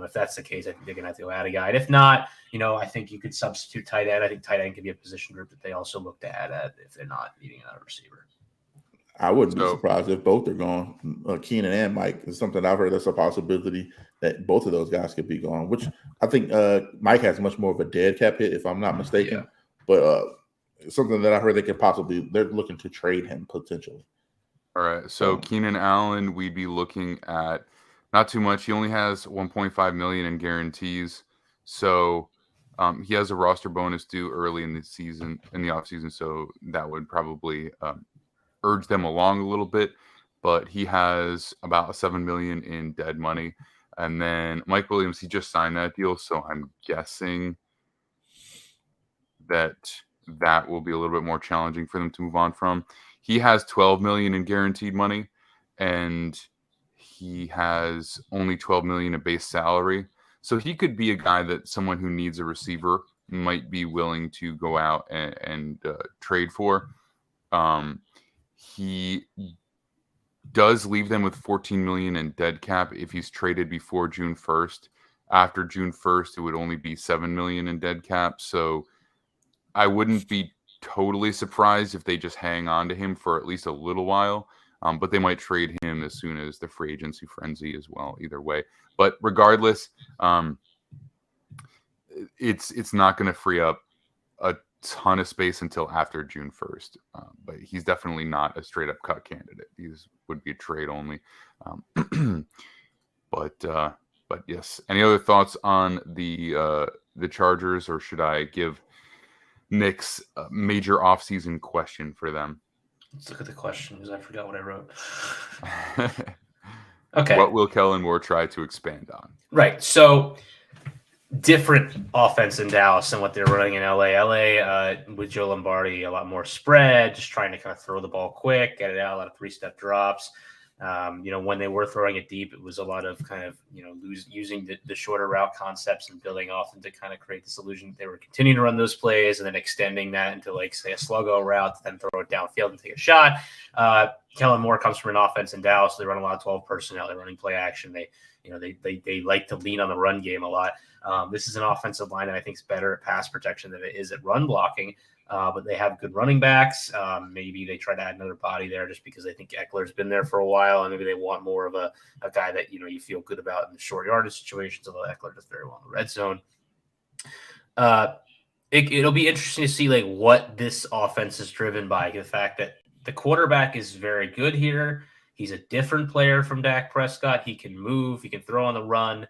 if that's the case, I think they're going to have to go add a guy. And if not, I think you could substitute tight end. I think tight end could be a position group that they also look to add at if they're not needing another receiver. I wouldn't be surprised if both are gone. Keenan and Mike is something I've heard. That's a possibility that both of those guys could be gone, which I think Mike has much more of a dead cap hit, if I'm not mistaken. Yeah. But something that I heard they're looking to trade him potentially. All right. So Keenan Allen, we'd be looking at not too much. He only has $1.5 million in guarantees. So he has a roster bonus due early in the offseason. So that would probably urge them along a little bit, but he has about $7 million in dead money. And then Mike Williams, he just signed that deal, so I'm guessing that will be a little bit more challenging for them to move on from. He has $12 million in guaranteed money, and he has only $12 million in base salary. So he could be a guy that someone who needs a receiver might be willing to go out and trade for. He does leave them with $14 million in dead cap if he's traded before June 1st. After June 1st, it would only be $7 million in dead cap. So I wouldn't be totally surprised if they just hang on to him for at least a little while. But they might trade him as soon as the free agency frenzy as well, either way. But regardless, it's not going to free up a ton of space until after June 1st. But he's definitely not a straight up cut candidate. He would be a trade only. But yes. Any other thoughts on the Chargers, or should I give Nick's major offseason question for them? Let's look at the question because I forgot what I wrote. Okay. What will Kellen Moore try to expand on? Right. So different offense in Dallas than what they're running in LA. LA with Joe Lombardi, a lot more spread, just trying to kind of throw the ball quick, get it out, a lot of 3-step drops. When they were throwing it deep, it was a lot of kind of, using the shorter route concepts and building off them to kind of create this illusion that they were continuing to run those plays and then extending that into, like, say, a sluggo route, then throw it downfield and take a shot. Kellen Moore comes from an offense in Dallas. So they run a lot of 12 personnel. They're running play action. They like to lean on the run game a lot. This is an offensive line that I think is better at pass protection than it is at run blocking. But they have good running backs. Maybe they try to add another body there just because they think Eckler's been there for a while, and maybe they want more of a guy that you feel good about in the short yardage situations, although Eckler does very well in the red zone. It'll be interesting to see, like, what this offense is driven by. The fact that the quarterback is very good here. He's a different player from Dak Prescott. He can move. He can throw on the run.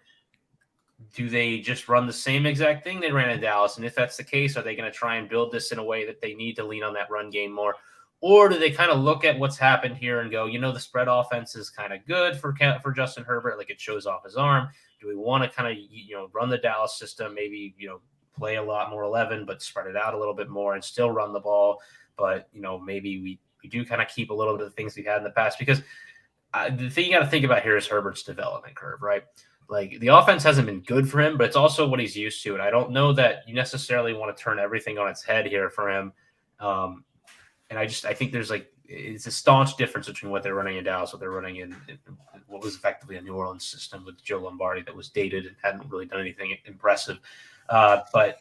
Do they just run the same exact thing they ran in Dallas? And if that's the case, are they going to try and build this in a way that they need to lean on that run game more? Or do they kind of look at what's happened here and go, the spread offense is kind of good for Justin Herbert, like it shows off his arm. Do we want to kind of, run the Dallas system, maybe, play a lot more 11, but spread it out a little bit more and still run the ball? But, maybe we do kind of keep a little bit of the things we had in the past, because the thing you got to think about here is Herbert's development curve, right? Like, the offense hasn't been good for him, but it's also what he's used to. And I don't know that you necessarily want to turn everything on its head here for him. And I think there's it's a staunch difference between what they're running in Dallas, what they're running in what was effectively a New Orleans system with Joe Lombardi that was dated and hadn't really done anything impressive. But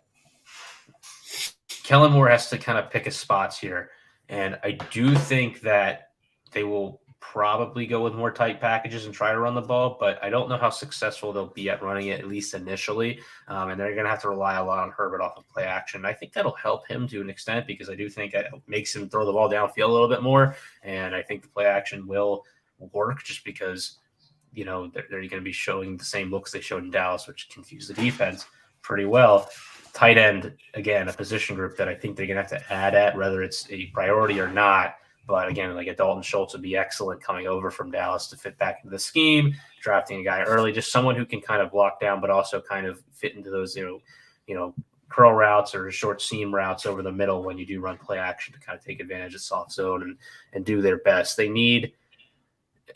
Kellen Moore has to kind of pick his spots here. And I do think that they will probably go with more tight packages and try to run the ball, but I don't know how successful they'll be at running it, at least initially. And they're going to have to rely a lot on Herbert off of play action. I think that'll help him to an extent, because I do think it makes him throw the ball downfield a little bit more. And I think the play action will work just because, they're going to be showing the same looks they showed in Dallas, which confused the defense pretty well. Tight end, again, a position group that I think they're going to have to add at, whether it's a priority or not. But again, like a Dalton Schultz would be excellent coming over from Dallas to fit back into the scheme, drafting a guy early, just someone who can kind of block down, but also kind of fit into those, curl routes or short seam routes over the middle when you do run play action to kind of take advantage of soft zone and do their best. They need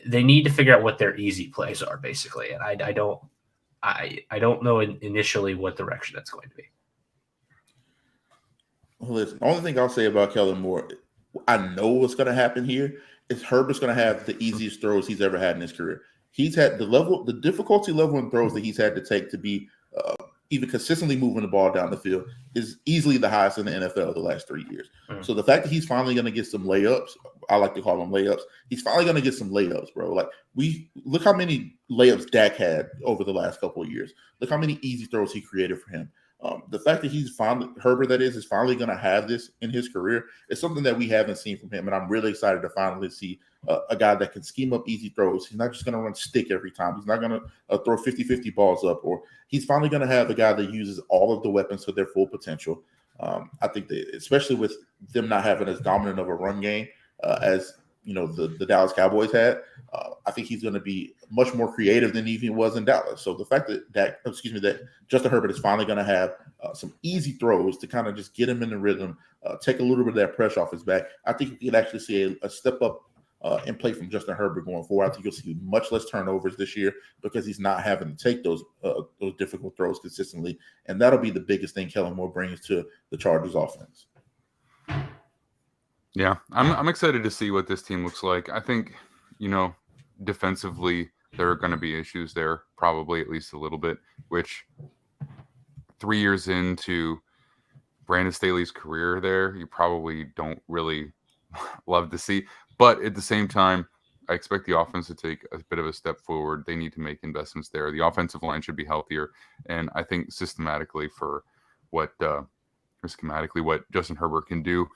to figure out what their easy plays are, basically. And I don't know initially what direction that's going to be. Well, listen, the only thing I'll say about Kellen Moore, I know what's going to happen here is Herbert's going to have the easiest throws he's ever had in his career. He's had the difficulty level in throws that he's had to take to be even consistently moving the ball down the field is easily the highest in the NFL the last 3 years. Mm-hmm. So the fact that he's finally going to get some layups, I like to call them layups. He's finally going to get some layups, bro. Like, look how many layups Dak had over the last couple of years. Look how many easy throws he created for him. The fact that Herbert is finally going to have this in his career is something that we haven't seen from him. And I'm really excited to finally see a guy that can scheme up easy throws. He's not just going to run stick every time. He's not going to throw 50-50 balls up, or he's finally going to have a guy that uses all of the weapons to their full potential. I think that, especially with them not having as dominant of a run game as the Dallas Cowboys had, I think he's going to be much more creative than he even was in Dallas. So the fact that Justin Herbert is finally going to have some easy throws to kind of just get him in the rhythm, take a little bit of that pressure off his back, I think we can actually see a step up in play from Justin Herbert going forward. I think you'll see much less turnovers this year because he's not having to take those difficult throws consistently, and that'll be the biggest thing Kellen Moore brings to the Chargers offense. Yeah, I'm excited to see what this team looks like. I think, defensively, there are going to be issues there, probably at least a little bit, which 3 years into Brandon Staley's career there, you probably don't really love to see. But at the same time, I expect the offense to take a bit of a step forward. They need to make investments there. The offensive line should be healthier. And I think schematically what Justin Herbert can do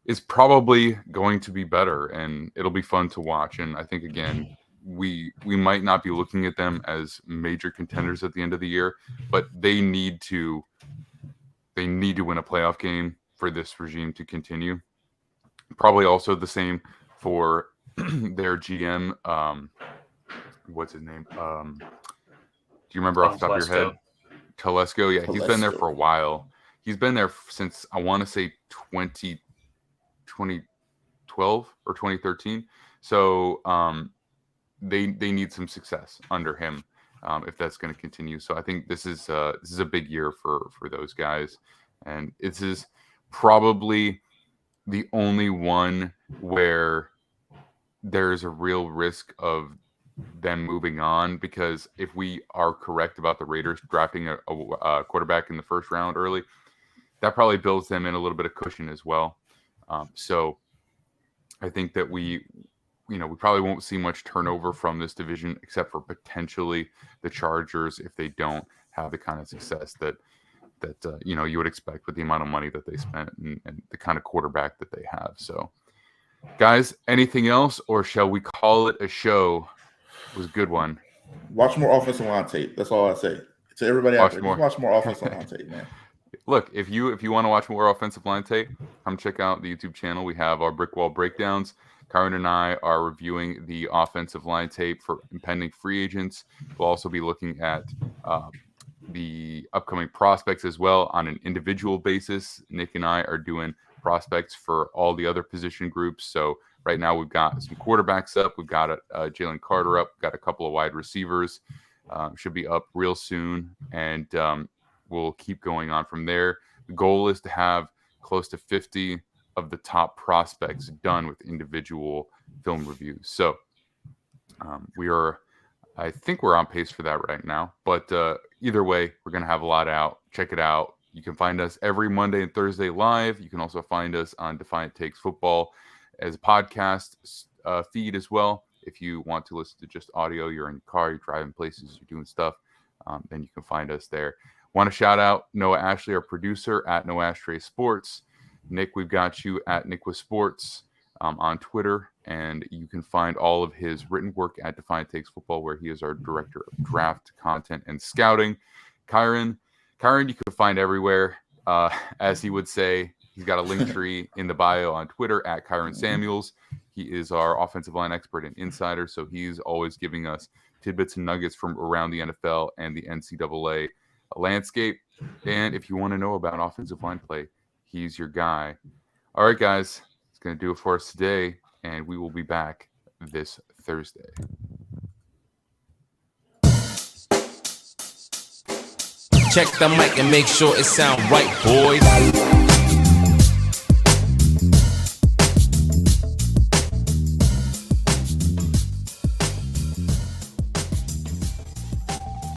is probably going to be better, and it'll be fun to watch. And I think, again, we might not be looking at them as major contenders at the end of the year, but they need to win a playoff game for this regime to continue. Probably also the same for their GM. What's his name? Do you remember off the top of your head? Telesco, yeah, he's been there Telesco. for a while. He's been there since, I want to say, 2012 or 2013. So they need some success under him if that's going to continue. So I think this is a big year for those guys, and this is probably the only one where there's a real risk of them moving on, because if we are correct about the Raiders drafting a quarterback in the first round early, that probably builds them in a little bit of cushion as well. So I think that we probably won't see much turnover from this division, except for potentially the Chargers if they don't have the kind of success that you would expect with the amount of money that they spent and the kind of quarterback that they have. So, guys, anything else, or shall we call it a show? It was a good one. Watch more offensive line tape. That's all I say to everybody out there. Just watch more offensive line tape, man. Look, if you want to watch more offensive line tape, come check out the YouTube channel. We have our brick wall breakdowns. Kyron and I are reviewing the offensive line tape for impending free agents. We'll also be looking at the upcoming prospects as well on an individual basis. Nick and I are doing prospects for all the other position groups. So right now we've got some quarterbacks up. We've got Jalen Carter up. Got a couple of wide receivers. Should be up real soon. And we'll keep going on from there. The goal is to have close to 50 of the top prospects done with individual film reviews. So I think we're on pace for that right now. But either way, we're going to have a lot out. Check it out. You can find us every Monday and Thursday live. You can also find us on Defiant Takes Football as a podcast feed as well. If you want to listen to just audio, you're in your car, you're driving places, you're doing stuff, then you can find us there. Want to shout out Noah Ashley, our producer, at No Ashtray Sports. Nick, we've got you at Nick with Sports on Twitter, and you can find all of his written work at Defiant Takes Football, where he is our director of draft content and scouting. Kyron, you can find everywhere. As he would say, he's got a link tree in the bio on Twitter at Kyron Samuels. He is our offensive line expert and insider, so he's always giving us tidbits and nuggets from around the NFL and the NCAA landscape. And if you want to know about offensive line play, he's your guy. All right, guys, it's going to do it for us today, and we will be back this Thursday. Check the mic and make sure it sound right, boys.